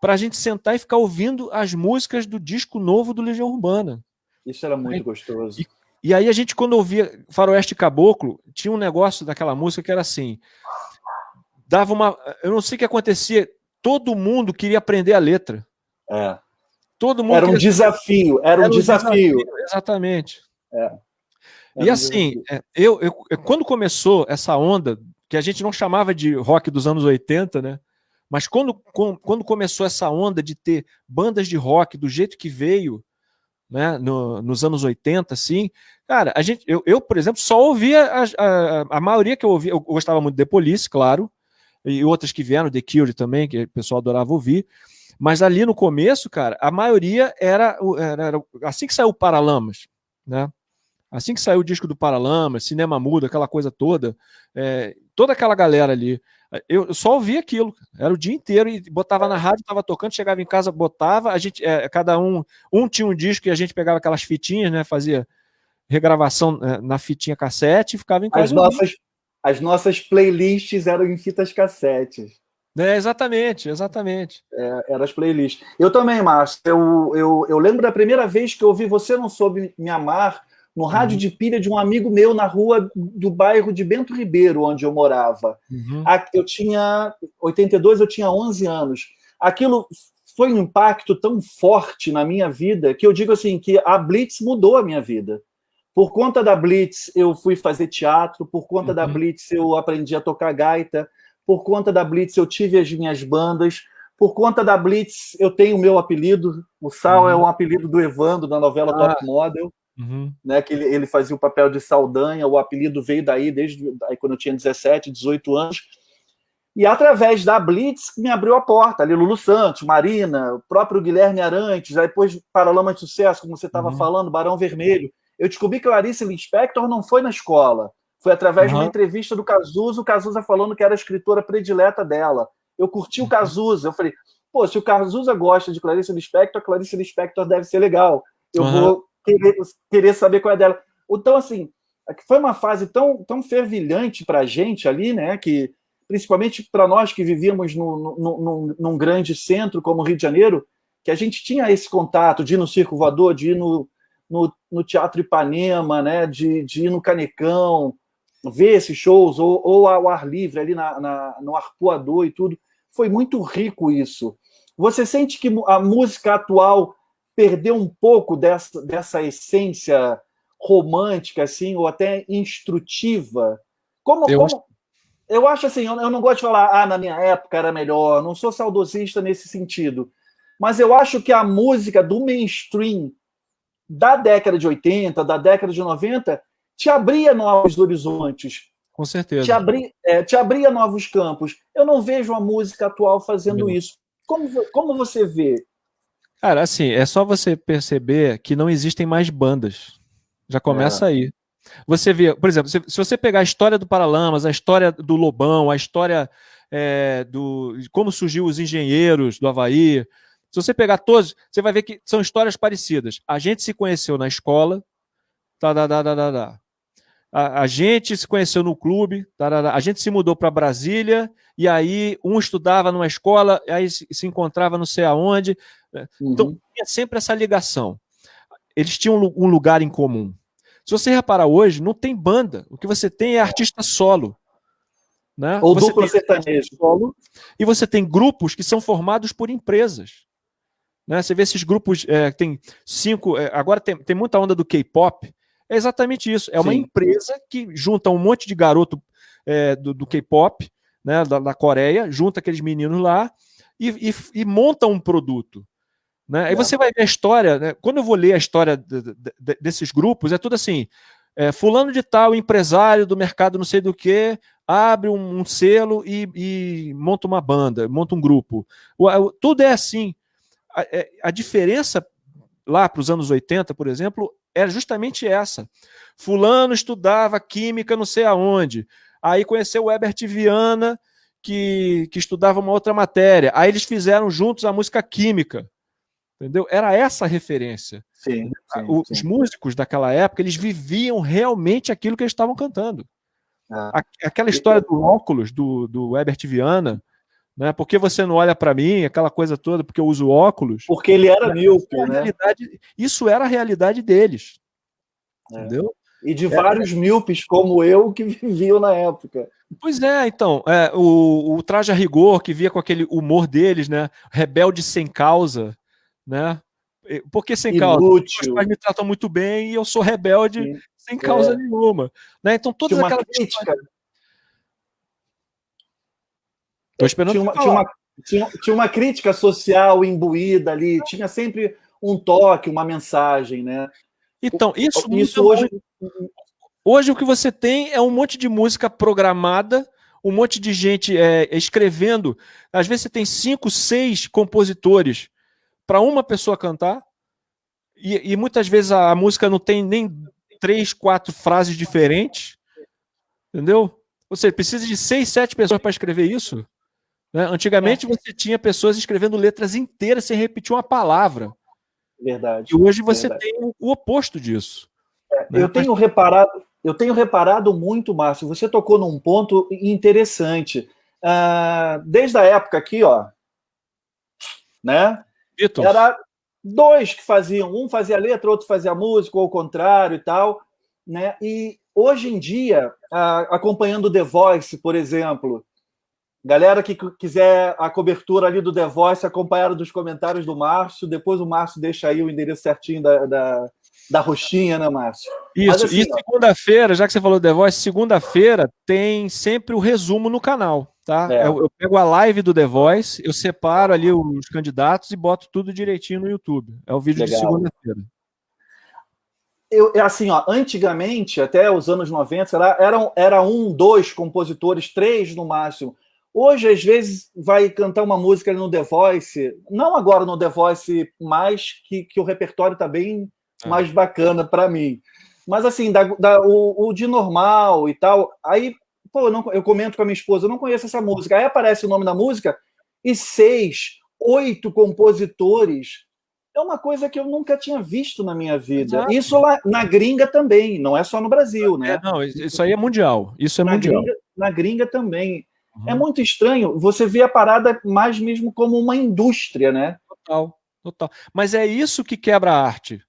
para a gente sentar e ficar ouvindo as músicas do disco novo do Legião Urbana. Isso era muito gostoso. E aí a gente, quando ouvia Faroeste Caboclo, tinha um negócio daquela música que era assim, dava uma... Eu não sei o que acontecia, todo mundo queria aprender a letra. Todo mundo era um desafio, era um desafio. Exatamente. E assim, quando começou essa onda, que a gente não chamava de rock dos anos 80, né? Mas quando começou essa onda de ter bandas de rock do jeito que veio, né, nos anos 80, assim, cara, eu, por exemplo, só ouvia a maioria que eu ouvia, eu gostava muito de The Police, claro, e outras que vieram, The Cure também, que o pessoal adorava ouvir, mas ali no começo, cara, a maioria era assim que saiu o Paralamas, né, assim que saiu o disco do Paralamas, Cinema Mudo, aquela coisa toda, toda aquela galera ali, eu só ouvia aquilo, era o dia inteiro e botava na rádio, estava tocando, chegava em casa, botava, a gente, cada um tinha um disco e a gente pegava aquelas fitinhas, né, fazia regravação na fitinha cassete e ficava em casa. As nossas playlists eram em fitas cassetes. Exatamente. Eram as playlists. Eu também, Márcio, eu lembro da primeira vez que eu ouvi Você Não Soube Me Amar no rádio de pilha de um amigo meu na rua do bairro de Bento Ribeiro, onde eu morava. Eu tinha 82, eu tinha 11 anos. Aquilo foi um impacto tão forte na minha vida que eu digo assim, que a Blitz mudou a minha vida. Por conta da Blitz, eu fui fazer teatro, por conta da Blitz, eu aprendi a tocar gaita, por conta da Blitz, eu tive as minhas bandas, por conta da Blitz, eu tenho o meu apelido, o Sal é um apelido do Evandro, da novela Top Model, né, que ele fazia o papel de Saldanha, o apelido veio daí, desde aí, quando eu tinha 17, 18 anos, e através da Blitz me abriu a porta, ali Lulu Santos, Marina, o próprio Guilherme Arantes, aí depois Paralamas de Sucesso, como você estava falando, Barão Vermelho. Eu descobri que Clarice Lispector não foi na escola, foi através de uma entrevista do Cazuza, o Cazuza falando que era a escritora predileta dela. Eu curti o Cazuza, eu falei, pô, se o Cazuza gosta de Clarice Lispector, a Clarice Lispector deve ser legal, eu vou querer saber qual é dela. Então, assim, foi uma fase tão fervilhante para a gente ali, né, que principalmente para nós que vivíamos num grande centro como o Rio de Janeiro, que a gente tinha esse contato de ir no Circo Voador, de ir no Teatro Ipanema, né, de ir no Canecão, ver esses shows, ou ao ar livre, ali no Arpoador e tudo. Foi muito rico isso. Você sente que a música atual perdeu um pouco dessa essência romântica, assim, ou até instrutiva? Eu acho assim, eu não gosto de falar, na minha época era melhor, não sou saudosista nesse sentido, mas eu acho que a música do mainstream da década de 80, da década de 90, te abria novos horizontes. Com certeza. Te abria novos campos. Eu não vejo a música atual fazendo isso. Como você vê? Cara, assim, é só você perceber que não existem mais bandas. Já começa aí. Você vê, por exemplo, se você pegar a história do Paralamas, a história do Lobão, a história de como surgiu os engenheiros do Havaí, se você pegar todos, você vai ver que são histórias parecidas. A gente se conheceu na escola, tá, tá, tá, tá, tá, tá. A gente se conheceu no clube, tá, tá, tá. A gente se mudou para Brasília, e aí um estudava numa escola, aí se encontrava não sei aonde. Então, tinha sempre essa ligação. Eles tinham um lugar em comum. Se você reparar hoje, não tem banda. O que você tem é artista solo. Né? Ou você dupla sertaneja. Solo, e você tem grupos que são formados por empresas. Né? Você vê esses grupos, tem 5... agora tem muita onda do K-pop. É exatamente isso. É uma empresa que junta um monte de garoto do K-pop, né, da Coreia, junta aqueles meninos lá e monta um produto. Né? Aí você vai ver a história, né? Quando eu vou ler a história desses grupos, é tudo assim, fulano de tal, empresário do mercado não sei do que, abre um selo e monta uma banda, monta um grupo. Tudo é assim. A diferença lá para os anos 80, por exemplo, era justamente essa. Fulano estudava química não sei aonde, aí conheceu o Herbert Viana, que estudava uma outra matéria, aí eles fizeram juntos a música Química. Entendeu? Era essa a referência. Sim, Os músicos daquela época, eles viviam realmente aquilo que eles estavam cantando. Aquela história do óculos do Herbert Viana, né? Por que você não olha para mim? Aquela coisa toda, porque eu uso óculos. Porque ele era míope, né? Isso era a realidade deles. Entendeu? E de vários míopes como eu que viviam na época. Pois é, então, o Traje a Rigor, que via com aquele humor deles, né? Rebelde sem causa, né? Por que sem causa? Porque meus pais me tratam muito bem e eu sou rebelde sem causa nenhuma. Né? Então, todas aquelas crítica. Tô esperando tinha uma crítica social imbuída ali, tinha sempre um toque, uma mensagem, né? Então, isso hoje o que você tem é um monte de música programada, um monte de gente escrevendo. Às vezes você tem 5, 6 compositores para uma pessoa cantar, e muitas vezes a música não tem nem 3, 4 frases diferentes, entendeu? Você precisa de 6, 7 pessoas para escrever isso. Né? Antigamente você tinha pessoas escrevendo letras inteiras sem repetir uma palavra. Verdade. E hoje você tem o oposto disso. Né? Eu tenho reparado muito, Márcio, você tocou num ponto interessante. Desde a época aqui, ó, né? Beatles. Era 2 que faziam, um fazia letra, outro fazia música, ou ao contrário e tal, né? E hoje em dia, acompanhando The Voice, por exemplo, galera que quiser a cobertura ali do The Voice, acompanhar dos comentários do Márcio, depois o Márcio deixa aí o endereço certinho da roxinha, né, Márcio? Isso, mas, assim, e segunda-feira, já que você falou do The Voice, segunda-feira tem sempre o resumo no canal, tá? Eu pego a live do The Voice, eu separo ali os candidatos e boto tudo direitinho no YouTube. É o vídeo de segunda-feira. Assim, ó, antigamente, até os anos 90, era 1, 2 compositores, 3 no máximo. Hoje, às vezes, vai cantar uma música no The Voice, não agora no The Voice, mais que o repertório está bem mais bacana para mim. Mas, assim, o de normal e tal, aí, pô, eu comento com a minha esposa, eu não conheço essa música. Aí aparece o nome da música e 6, 8 compositores. É uma coisa que eu nunca tinha visto na minha vida. Exato. Isso lá na gringa também, não é só no Brasil, né? Não, isso aí é mundial. Isso é mundial. Na gringa também. É muito estranho, você vê a parada mais mesmo como uma indústria, né? Total. Mas é isso que quebra a arte.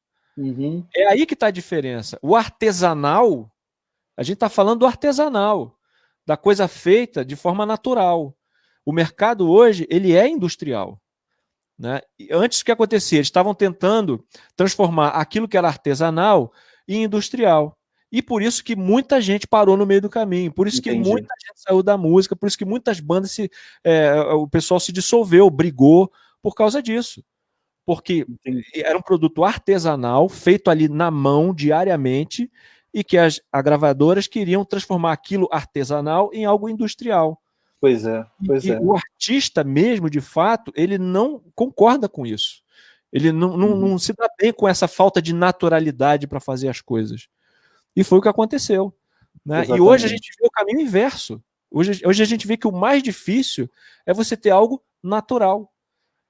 É aí que está a diferença. O artesanal, a gente está falando do artesanal, da coisa feita de forma natural. O mercado hoje, ele é industrial. Né? E antes, o que acontecia? Eles estavam tentando transformar aquilo que era artesanal em industrial. E por isso que muita gente parou no meio do caminho, por isso que muita gente saiu da música, por isso que muitas bandas o pessoal se dissolveu, brigou por causa disso. Porque era um produto artesanal, feito ali na mão, diariamente, e que as gravadoras queriam transformar aquilo artesanal em algo industrial. Pois é. O artista mesmo, de fato, ele não concorda com isso. Ele não se dá bem com essa falta de naturalidade para fazer as coisas. E foi o que aconteceu. Né? E hoje a gente vê o caminho inverso. Hoje a gente vê que o mais difícil é você ter algo natural.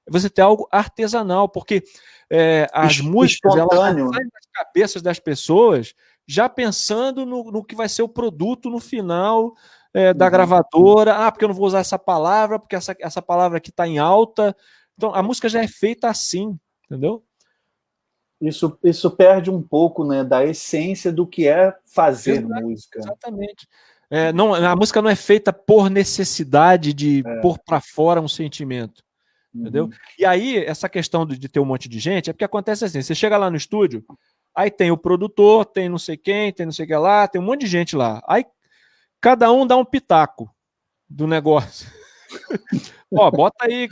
É você ter algo artesanal, porque as músicas elas saem das cabeças das pessoas já pensando no que vai ser o produto no final da gravadora. Ah, porque eu não vou usar essa palavra, porque essa palavra aqui está em alta. Então, a música já é feita assim, entendeu? Isso perde um pouco, né, da essência do que é fazer música. Exatamente. A música não é feita por necessidade de pôr para fora um sentimento. Entendeu? E aí, essa questão de ter um monte de gente, é porque acontece assim, você chega lá no estúdio, aí tem o produtor, tem não sei quem, tem não sei o que lá, tem um monte de gente lá. Aí, cada um dá um pitaco do negócio. Ó, bota aí,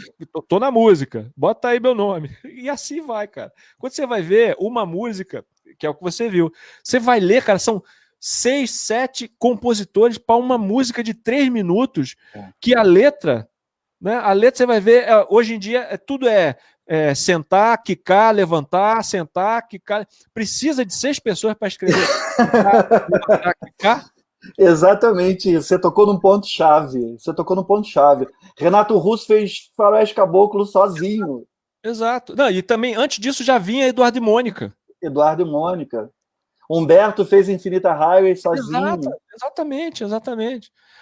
tô na música, bota aí meu nome. E assim vai, cara. Quando você vai ver uma música, que é o que você viu, você vai ler, cara, são 6, 7 compositores para uma música de 3 minutos, que a letra, né? A letra você vai ver, hoje em dia tudo sentar, quicar, levantar, sentar, quicar. Precisa de 6 pessoas para escrever. Levantar, quicar. Exatamente isso. Você tocou num ponto-chave. Renato Russo fez Faroeste Caboclo sozinho. Exato. Não, e também, antes disso, já vinha Eduardo e Mônica. Humberto fez Infinita Highway sozinho. Exatamente.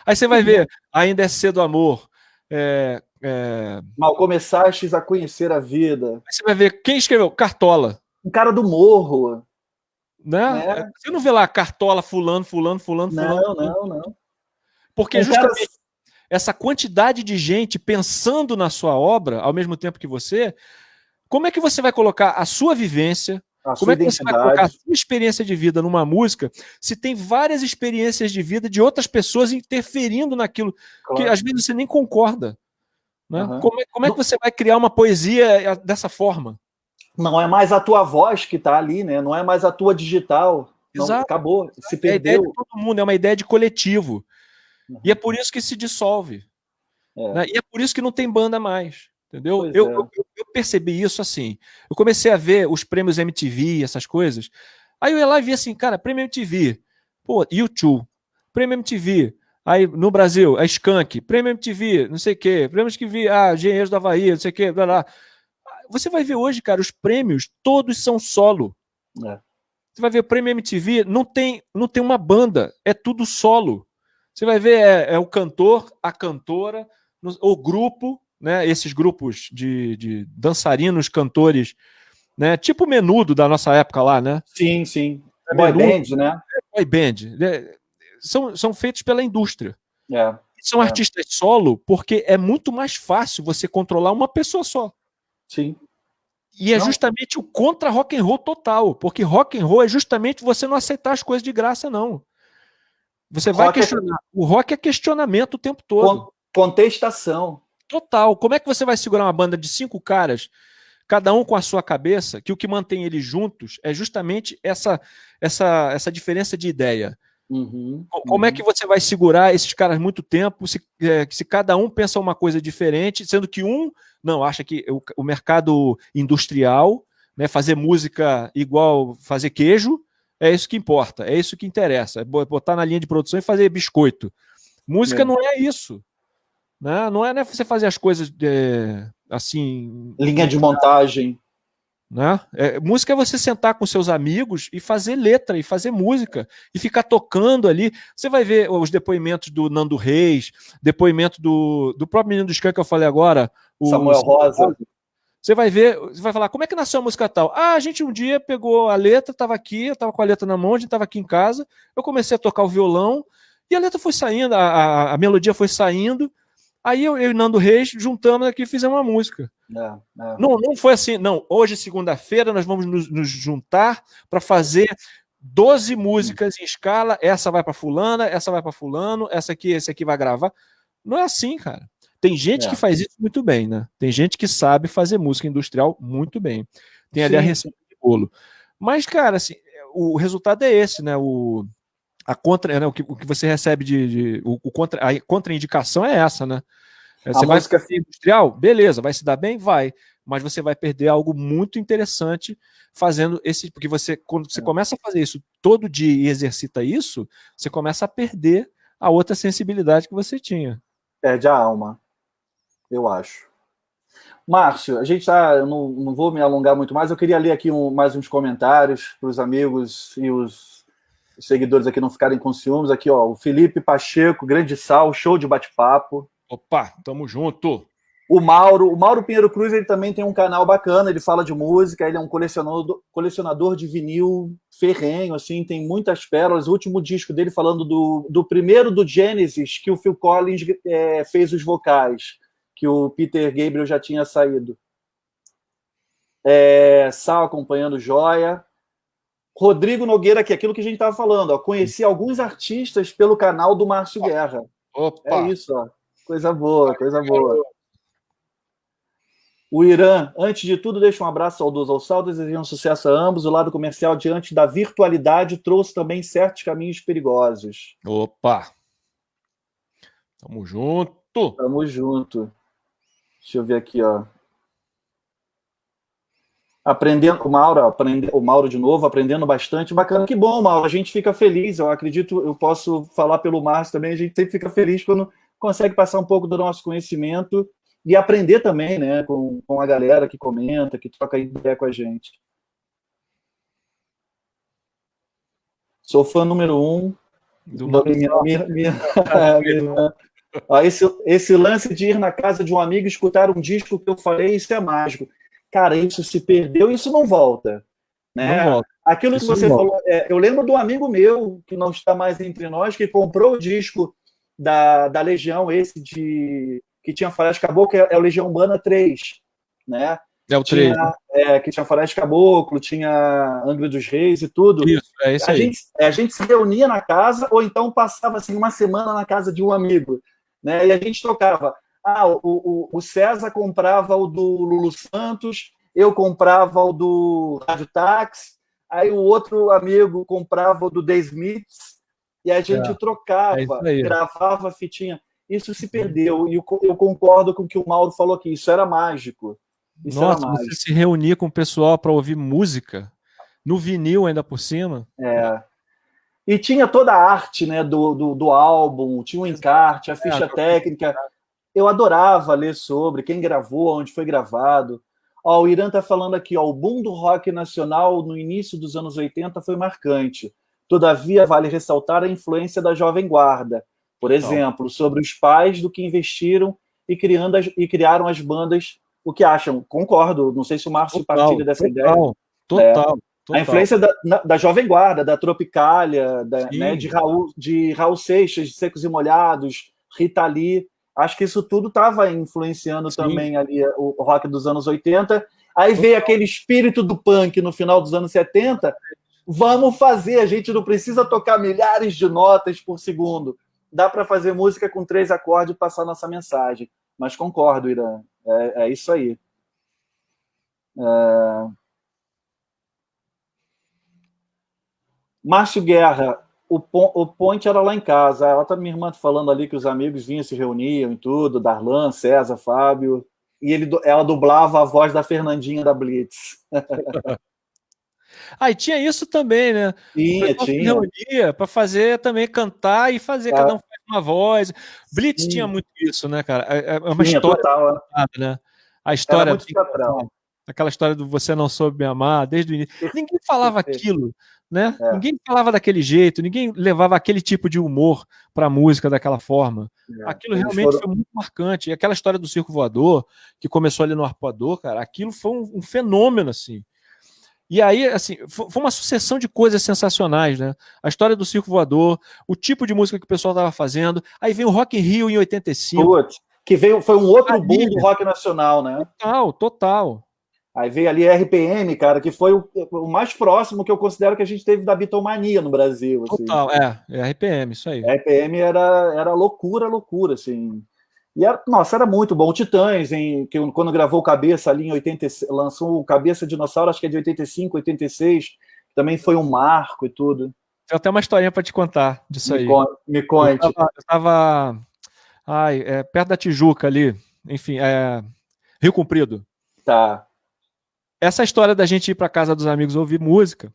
Aí você vai ver, Ainda é Cedo Amor. Mal começastes a conhecer a vida. Aí você vai ver quem escreveu Cartola. Um cara do morro. Né? Você não vê lá Cartola, fulano. Não. Porque justamente essa quantidade de gente pensando na sua obra, ao mesmo tempo que você, como é que você vai colocar a sua vivência, como é que você vai colocar a sua experiência de vida numa música, se tem várias experiências de vida de outras pessoas interferindo naquilo, que às vezes você nem concorda. Né? Como é que você vai criar uma poesia dessa forma? Não é mais a tua voz que está ali, né? Não é mais a tua digital. Não, acabou, se perdeu. É a ideia de todo mundo, é uma ideia de coletivo. E é por isso que se dissolve. Né? E é por isso que não tem banda mais. Entendeu? Eu percebi isso assim. Eu comecei a ver os prêmios MTV, essas coisas. Aí eu ia lá e via assim, cara, prêmio MTV. Pô, U2, prêmio MTV. Aí no Brasil, a Skank, prêmio MTV, não sei o quê. Prêmio MTV, Engenheiros da Havaí, não sei o quê, blá blá. Você vai ver hoje, cara, os prêmios todos são solo. Você vai ver o prêmio MTV, não tem uma banda, é tudo solo. Você vai ver o cantor, a cantora, o grupo, né? Esses grupos de dançarinos, cantores, né? Tipo o Menudo da nossa época lá, né? Sim. Boy band, né? Boy band. São feitos pela indústria. São artistas solo porque é muito mais fácil você controlar uma pessoa só. Sim. E é justamente o contra rock and roll total, porque rock and roll é justamente você não aceitar as coisas de graça, não. Você vai questionar. O rock é questionamento o tempo todo. Contestação. Total. Como é que você vai segurar uma banda de 5 caras, cada um com a sua cabeça, que o que mantém eles juntos é justamente essa diferença de ideia. Como é que você vai segurar esses caras muito tempo se cada um pensa uma coisa diferente, sendo que um não acha que o mercado industrial, né, fazer música igual fazer queijo, é isso que importa, é isso que interessa, é botar na linha de produção e fazer biscoito. Música não é isso. Né? Não é você fazer as coisas assim... Linha de montagem. Né? Música é você sentar com seus amigos e fazer letra, e fazer música, e ficar tocando ali. Você vai ver os depoimentos do Nando Reis, depoimento do próprio menino do Skank que eu falei agora, o Samuel Rosa. Você vai ver, você vai falar, como é que nasceu a música tal? A gente um dia pegou a letra, estava aqui, eu estava com a letra na mão, a gente estava aqui em casa, eu comecei a tocar o violão, e a letra foi saindo, a melodia foi saindo, aí eu e o Nando Reis juntamos aqui e fizemos uma música. Não foi assim, não. Hoje, segunda-feira, nós vamos nos juntar para fazer 12 músicas em escala. Essa vai para fulana, essa vai para fulano, esse aqui vai gravar. Não é assim, cara. Tem gente que faz isso muito bem, né? Tem gente que sabe fazer música industrial muito bem. Tem ali a receita de bolo. Mas, cara, assim, o resultado é esse, né? O que você recebe a contraindicação é essa, né? Você vai ser industrial? Beleza, vai se dar bem? Vai. Mas você vai perder algo muito interessante fazendo esse. Porque quando você começa a fazer isso todo dia e exercita isso, você começa a perder a outra sensibilidade que você tinha. Perde a alma, eu acho. Márcio, a gente tá. Eu não vou me alongar muito mais, eu queria ler aqui mais uns comentários para os amigos e os seguidores aqui não ficarem com ciúmes. Aqui, ó, o Felipe Pacheco, grande sal, show de bate-papo. Opa, tamo junto. O Mauro Pinheiro Cruz, ele também tem um canal bacana, ele fala de música, ele é um colecionador de vinil ferrenho, assim, tem muitas pérolas. O último disco dele falando do primeiro do Genesis, que o Phil Collins fez os vocais, que o Peter Gabriel já tinha saído. Sal acompanhando Joia. Rodrigo Nogueira, que é aquilo que a gente estava falando, ó, conheci alguns artistas pelo canal do Márcio Guerra. Opa. É isso, ó. Coisa boa, coisa boa. O Irã, antes de tudo, deixa um abraço saudoso ao Sal, desejando sucesso a ambos. O lado comercial, diante da virtualidade, trouxe também certos caminhos perigosos. Opa! Tamo junto! Tamo junto. Deixa eu ver aqui, ó. Aprendendo, o Mauro de novo, aprendendo bastante. Bacana, que bom, Mauro. A gente fica feliz. Eu acredito, eu posso falar pelo Márcio também. A gente sempre fica feliz quando consegue passar um pouco do nosso conhecimento e aprender também, né, com a galera que comenta, que troca ideia com a gente. Sou fã número 1 esse lance de ir na casa de um amigo escutar um disco que eu falei, isso é mágico. Cara, isso se perdeu, isso não volta. Né? Não volta. Aquilo que você falou, eu lembro de um amigo meu, que não está mais entre nós, que comprou o disco da Legião, esse que tinha Faroeste Caboclo, que é o Legião Urbana 3, né? É o 3. Que tinha Faroeste Caboclo, tinha Angra dos Reis e tudo. Isso, é isso aí. A gente se reunia na casa, ou então passava assim, uma semana na casa de um amigo, né? E a gente tocava. O César comprava o do Lulu Santos, eu comprava o do Rádio Táxi, aí o outro amigo comprava o do The Smiths, e a gente trocava, gravava a fitinha. Isso se perdeu, e eu concordo com o que o Mauro falou aqui, isso era mágico. Nossa, você se reunia com o pessoal para ouvir música, no vinil ainda por cima. E tinha toda a arte, né, do álbum, tinha o encarte, a ficha técnica. Eu adorava ler sobre quem gravou, onde foi gravado. Ó, o Irã está falando aqui, ó, o boom do rock nacional no início dos anos 80 foi marcante. Todavia, vale ressaltar a influência da Jovem Guarda, por exemplo, sobre os pais do que investiram e criaram as bandas. O que acham? Concordo. Não sei se o Márcio partilha dessa ideia. Total. A influência da Jovem Guarda, da Tropicália, né, de Raul Seixas, de Secos e Molhados, Rita Lee. Acho que isso tudo estava influenciando também ali o rock dos anos 80. Aí veio aquele espírito do punk no final dos anos 70. Vamos fazer, a gente não precisa tocar milhares de notas por segundo. Dá para fazer música com 3 acordes e passar nossa mensagem. Mas concordo, Irã. É isso aí. Márcio Guerra, o Ponte era lá em casa. Minha irmã falando ali que os amigos vinham, se reuniam e tudo, Darlan, César, Fábio, e ela dublava a voz da Fernandinha da Blitz. E tinha isso também, né? Tinha. Se reunia para fazer também, cantar e fazer, cada um faz uma voz. Blitz tinha muito isso, né, cara? É uma história total, né? A história muito teatral. Aquela história do você não soube me amar desde o início. Ninguém falava aquilo, né? Ninguém falava daquele jeito, ninguém levava aquele tipo de humor para a música daquela forma. Aquilo realmente foi muito marcante. E aquela história do Circo Voador, que começou ali no Arpoador, cara, aquilo foi um fenômeno, assim. E aí, assim, foi uma sucessão de coisas sensacionais, né? A história do Circo Voador, o tipo de música que o pessoal estava fazendo. Aí veio o Rock in Rio em 85. Que foi um outro boom do rock nacional, né? Total. Aí veio ali a RPM, cara, que foi o mais próximo que eu considero que a gente teve da bitomania no Brasil. Assim. Total, é RPM, isso aí. A RPM era loucura, assim. E era muito bom. O Titãs, que quando gravou o Cabeça ali em 86, lançou o Cabeça Dinossauro, acho que é de 85, 86, também foi um marco e tudo. Tem até uma historinha para te contar disso aí. Me conte. Eu tava perto da Tijuca ali. Enfim, Rio Comprido. Tá. Essa história da gente ir para casa dos amigos ouvir música,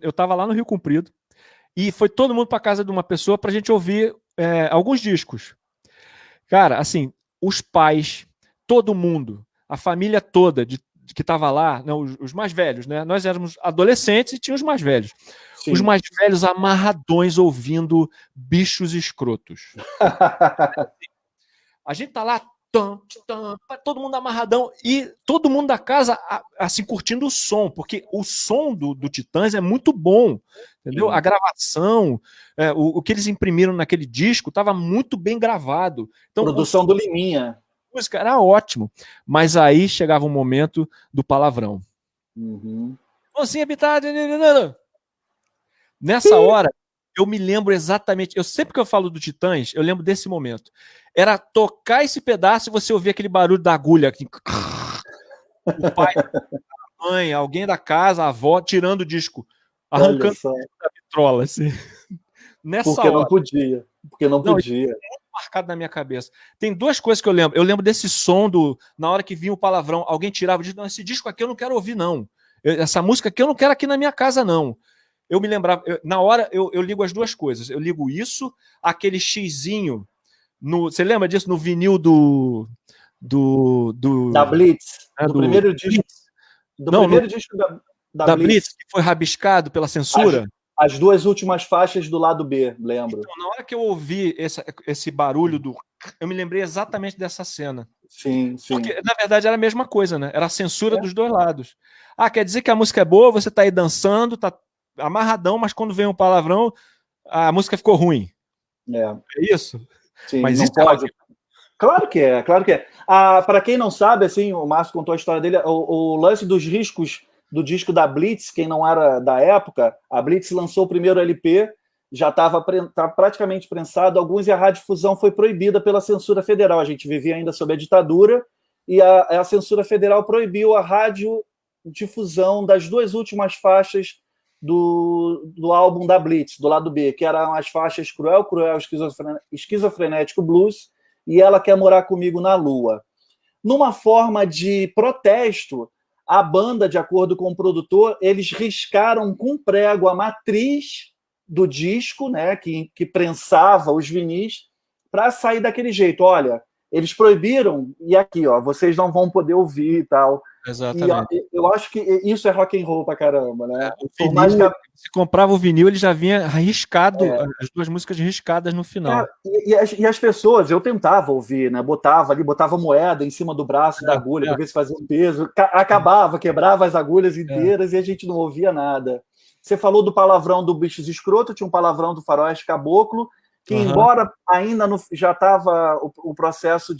eu estava lá no Rio Comprido e foi todo mundo para casa de uma pessoa para a gente ouvir alguns discos. Cara, assim, os pais, todo mundo, a família toda que estava lá, não, os mais velhos, né? Nós éramos adolescentes e tinha os mais velhos. Sim. Os mais velhos amarradões ouvindo Bichos Escrotos. A gente tá lá, todo mundo amarradão e todo mundo da casa assim curtindo o som, porque o som do Titãs é muito bom, entendeu? A gravação, o que eles imprimiram naquele disco estava muito bem gravado. Então, produção do Liminha. A música era ótimo, mas aí chegava um momento do palavrão. Assim, habitado. Nessa hora, eu me lembro exatamente. Sempre que eu falo do Titãs, eu lembro desse momento. Era tocar esse pedaço e você ouvir aquele barulho da agulha. O pai, a mãe, alguém da casa, a avó, tirando o disco, arrancando a vitrola. Assim. Nessa Porque hora. Não podia. Porque não podia. Isso é muito marcado na minha cabeça. Tem duas coisas que eu lembro. Eu lembro desse som na hora que vinha o palavrão, alguém tirava o disco. Não, esse disco aqui eu não quero ouvir, não. Essa música aqui eu não quero aqui na minha casa, não. Eu me lembrava, na hora eu ligo as duas coisas. Eu ligo isso, aquele xizinho. Você lembra disso no vinil da Blitz? Né, do primeiro disco. Primeiro disco da Blitz, que foi rabiscado pela censura. As duas últimas faixas do lado B, lembro. Então, na hora que eu ouvi esse barulho eu me lembrei exatamente dessa cena. Sim. Porque, na verdade, era a mesma coisa, né? Era a censura dos dois lados. Quer dizer que a música é boa, você tá aí dançando, tá amarradão, mas quando vem um palavrão, a música ficou ruim. É isso? Sim, mas não isso pode. Claro que é. Para quem não sabe, assim, o Márcio contou a história dele, o lance dos riscos do disco da Blitz, quem não era da época, a Blitz lançou o primeiro LP, já estava praticamente prensado, e a radiodifusão foi proibida pela censura federal. A gente vivia ainda sob a ditadura, e a censura federal proibiu a radiodifusão das duas últimas faixas do álbum da Blitz, do lado B, que eram as faixas Cruel, Esquizofrenético Blues e Ela Quer Morar Comigo na Lua. Numa forma de protesto, a banda, de acordo com o produtor, eles riscaram com prego a matriz do disco, né, que prensava os vinis, para sair daquele jeito. Olha, eles proibiram, e aqui, vocês não vão poder ouvir e tal. Exatamente. E eu acho que isso é rock and roll pra caramba, né? Se comprava o vinil, ele já vinha riscado, as duas músicas riscadas no final. E as pessoas, eu tentava ouvir, né? Botava moeda em cima do braço da agulha para ver se fazia um peso. Acabava, quebrava as agulhas inteiras e a gente não ouvia nada. Você falou do palavrão do Bichos Escroto, tinha um palavrão do Faroeste Caboclo, que embora ainda já estava o processo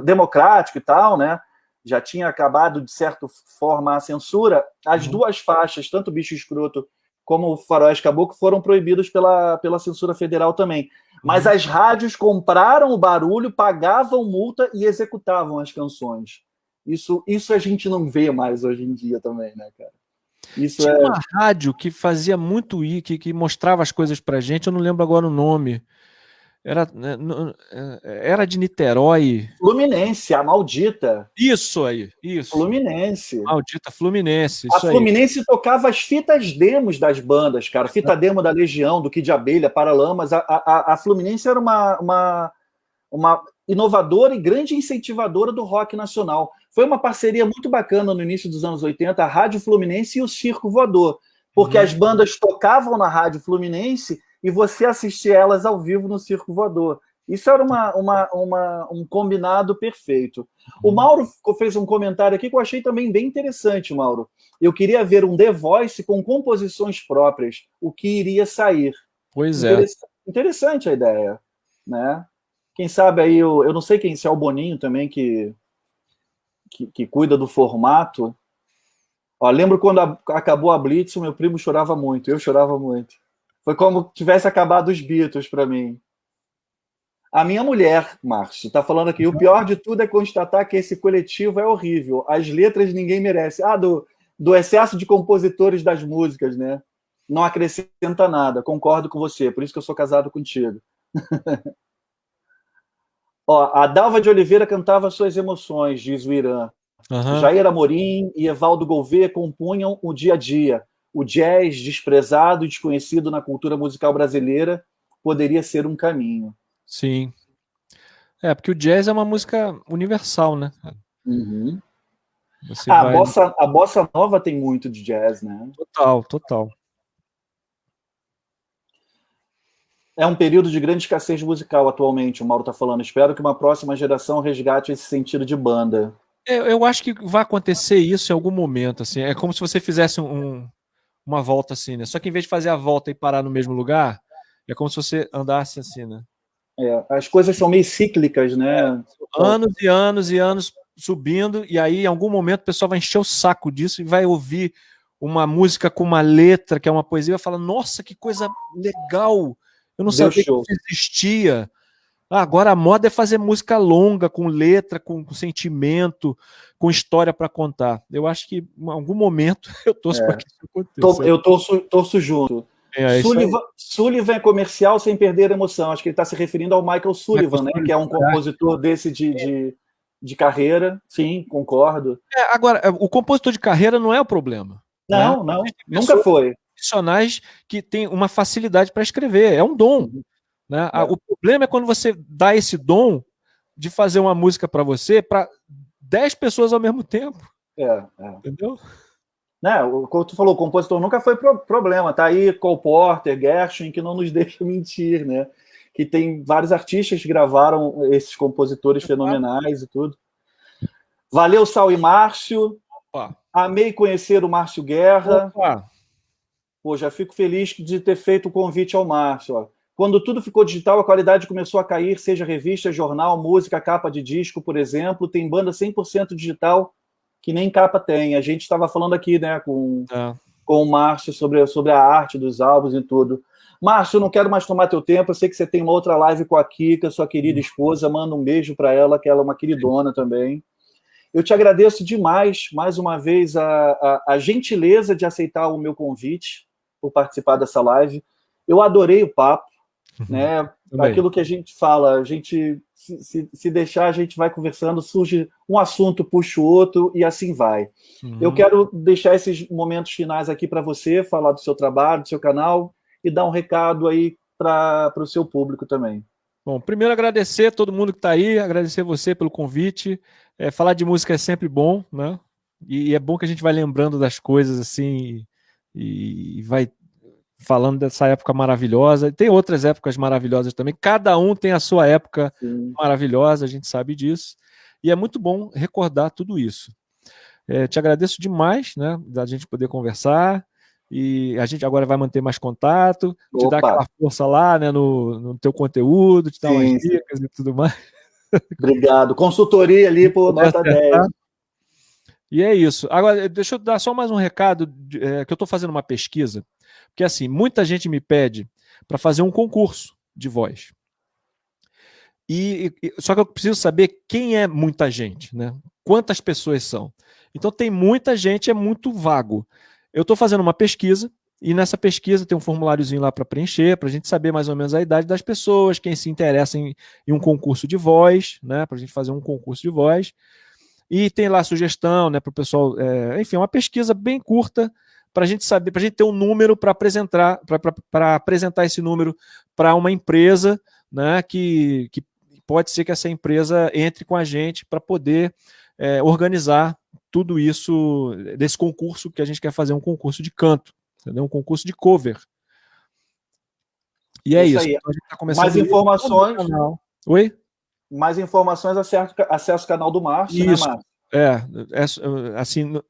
democrático e tal, né? Já tinha acabado, de certa forma, a censura, as duas faixas, tanto o Bicho Escroto como o Faroeste Caboclo, foram proibidos pela censura federal também. Mas as rádios compraram o barulho, pagavam multa e executavam as canções. Isso a gente não vê mais hoje em dia também, né, cara? Tinha uma rádio que fazia muito que mostrava as coisas pra gente, eu não lembro agora o nome. Era de Niterói. Fluminense, a maldita. Isso aí, isso. Fluminense. Maldita Fluminense. A Fluminense tocava as fitas demos das bandas, cara. Fita demo da Legião, do Kid Abelha, Paralamas. A Fluminense era uma inovadora e grande incentivadora do rock nacional. Foi uma parceria muito bacana no início dos anos 80, a Rádio Fluminense e o Circo Voador, porque as bandas tocavam na Rádio Fluminense e você assistia elas ao vivo no Circo Voador. Isso era um combinado perfeito. O Mauro fez um comentário aqui que eu achei também bem interessante, Mauro. Eu queria ver um The Voice com composições próprias, o que iria sair. Pois Interessante a ideia, né? Quem sabe aí, eu não sei se é o Boninho também que cuida do formato. Lembro quando acabou a Blitz, o meu primo chorava muito, eu chorava muito. Foi como tivesse acabado os Beatles para mim. A minha mulher, Márcio, está falando aqui, o pior de tudo é constatar que esse coletivo é horrível. As letras ninguém merece. Do excesso de compositores das músicas, né? Não acrescenta nada. Concordo com você, por isso que eu sou casado contigo. Ó, a Dalva de Oliveira cantava suas emoções, diz o Irã. Uhum. Jair Amorim e Evaldo Gouveia compunham o dia a dia. O jazz, desprezado e desconhecido na cultura musical brasileira, poderia ser um caminho. Sim. Porque o jazz é uma música universal, né? Uhum. Você vai... A bossa nova tem muito de jazz, né? Total, total. É um período de grande escassez musical atualmente, o Mauro está falando. Espero que uma próxima geração resgate esse sentido de banda. Eu acho que vai acontecer isso em algum momento, assim. É como se você fizesse uma volta assim, né? Só que em vez de fazer a volta e parar no mesmo lugar, é como se você andasse assim, né? As coisas são meio cíclicas, né? Anos e anos e anos subindo, e aí em algum momento o pessoal vai encher o saco disso e vai ouvir uma música com uma letra, que é uma poesia, e vai falar, nossa, que coisa legal! Eu não sabia que isso existia. Agora a moda é fazer música longa, com letra, com sentimento, com história para contar. Eu acho que em algum momento eu torço para que isso aconteça. Eu torço junto. Sullivan é comercial sem perder a emoção. Acho que ele está se referindo ao Michael Sullivan, né? Que é um compositor desse de carreira. Sim, concordo. Agora, o compositor de carreira não é o problema. Não, né? Nunca foi. Profissionais que têm uma facilidade para escrever, é um dom. Né? O problema é quando você dá esse dom de fazer uma música para você para 10 pessoas ao mesmo tempo. Entendeu? Como tu falou, o compositor nunca foi problema. Tá aí Cole Porter, Gershwin, que não nos deixa mentir, né? Que tem vários artistas que gravaram esses compositores fenomenais e tudo. Valeu, Sal e Márcio. Opa. Amei conhecer o Márcio Guerra. Opa. Pô, já fico feliz de ter feito o convite ao Márcio. Ó. Quando tudo ficou digital, a qualidade começou a cair, seja revista, jornal, música, capa de disco, por exemplo. Tem banda 100% digital que nem capa tem. A gente estava falando aqui, né, com o Márcio sobre a arte dos álbuns e tudo. Márcio, eu não quero mais tomar teu tempo. Eu sei que você tem uma outra live com a Kika, sua querida esposa. Manda um beijo para ela, que ela é uma queridona também. Eu te agradeço demais, mais uma vez, a gentileza de aceitar o meu convite por participar dessa live. Eu adorei o papo, né? Aquilo que a gente fala, a gente se deixar, a gente vai conversando, surge um assunto, puxa o outro e assim vai. Eu quero deixar esses momentos finais aqui para você, falar do seu trabalho, do seu canal e dar um recado aí para o seu público também. Bom, primeiro agradecer a todo mundo que está aí, agradecer você pelo convite. Falar de música é sempre bom, né? E é bom que a gente vai lembrando das coisas assim e vai falando dessa época maravilhosa. Tem outras épocas maravilhosas também. Cada um tem a sua época maravilhosa, a gente sabe disso. E é muito bom recordar tudo isso. Te agradeço demais, né, da gente poder conversar. E a gente agora vai manter mais contato, te dar aquela força lá, né, no teu conteúdo, te dar umas dicas e tudo mais. Obrigado. Consultoria ali por nota 10. E é isso. Agora, deixa eu dar só mais um recado, que eu estou fazendo uma pesquisa, porque assim, muita gente me pede para fazer um concurso de voz. Só que eu preciso saber quem é muita gente, né? Quantas pessoas são. Então tem muita gente, é muito vago. Eu estou fazendo uma pesquisa, e nessa pesquisa tem um formuláriozinho lá para preencher, para a gente saber mais ou menos a idade das pessoas, quem se interessa em um concurso de voz, né? Para a gente fazer um concurso de voz. E tem lá a sugestão, né, para o pessoal, enfim, uma pesquisa bem curta para a gente saber, para a gente ter um número para apresentar esse número para uma empresa, né, que pode ser que essa empresa entre com a gente para poder organizar tudo isso desse concurso que a gente quer fazer, um concurso de canto, entendeu? Um concurso de cover. E é isso. Então, a gente tá começando mais informações. Oi? Mais informações, acesse o canal do Márcio, isso. né, Márcio? Assim,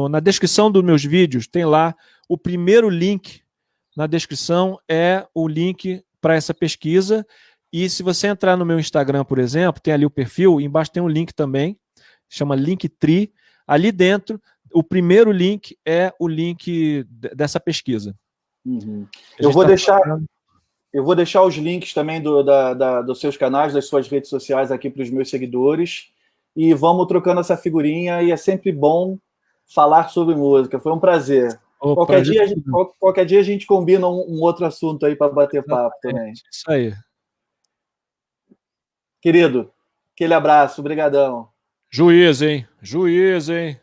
na descrição dos meus vídeos tem lá o primeiro link na descrição, é o link para essa pesquisa. E se você entrar no meu Instagram, por exemplo, tem ali o perfil, embaixo tem um link também, chama Linktree. Ali dentro, o primeiro link é o link dessa pesquisa. Eu vou deixar os links também dos seus canais, das suas redes sociais aqui para os meus seguidores. E vamos trocando essa figurinha, e é sempre bom falar sobre música. Foi um prazer. Qualquer dia a gente combina um outro assunto aí para bater papo também. Isso aí. Querido, aquele abraço, brigadão. Juiz, hein? Juiz, hein?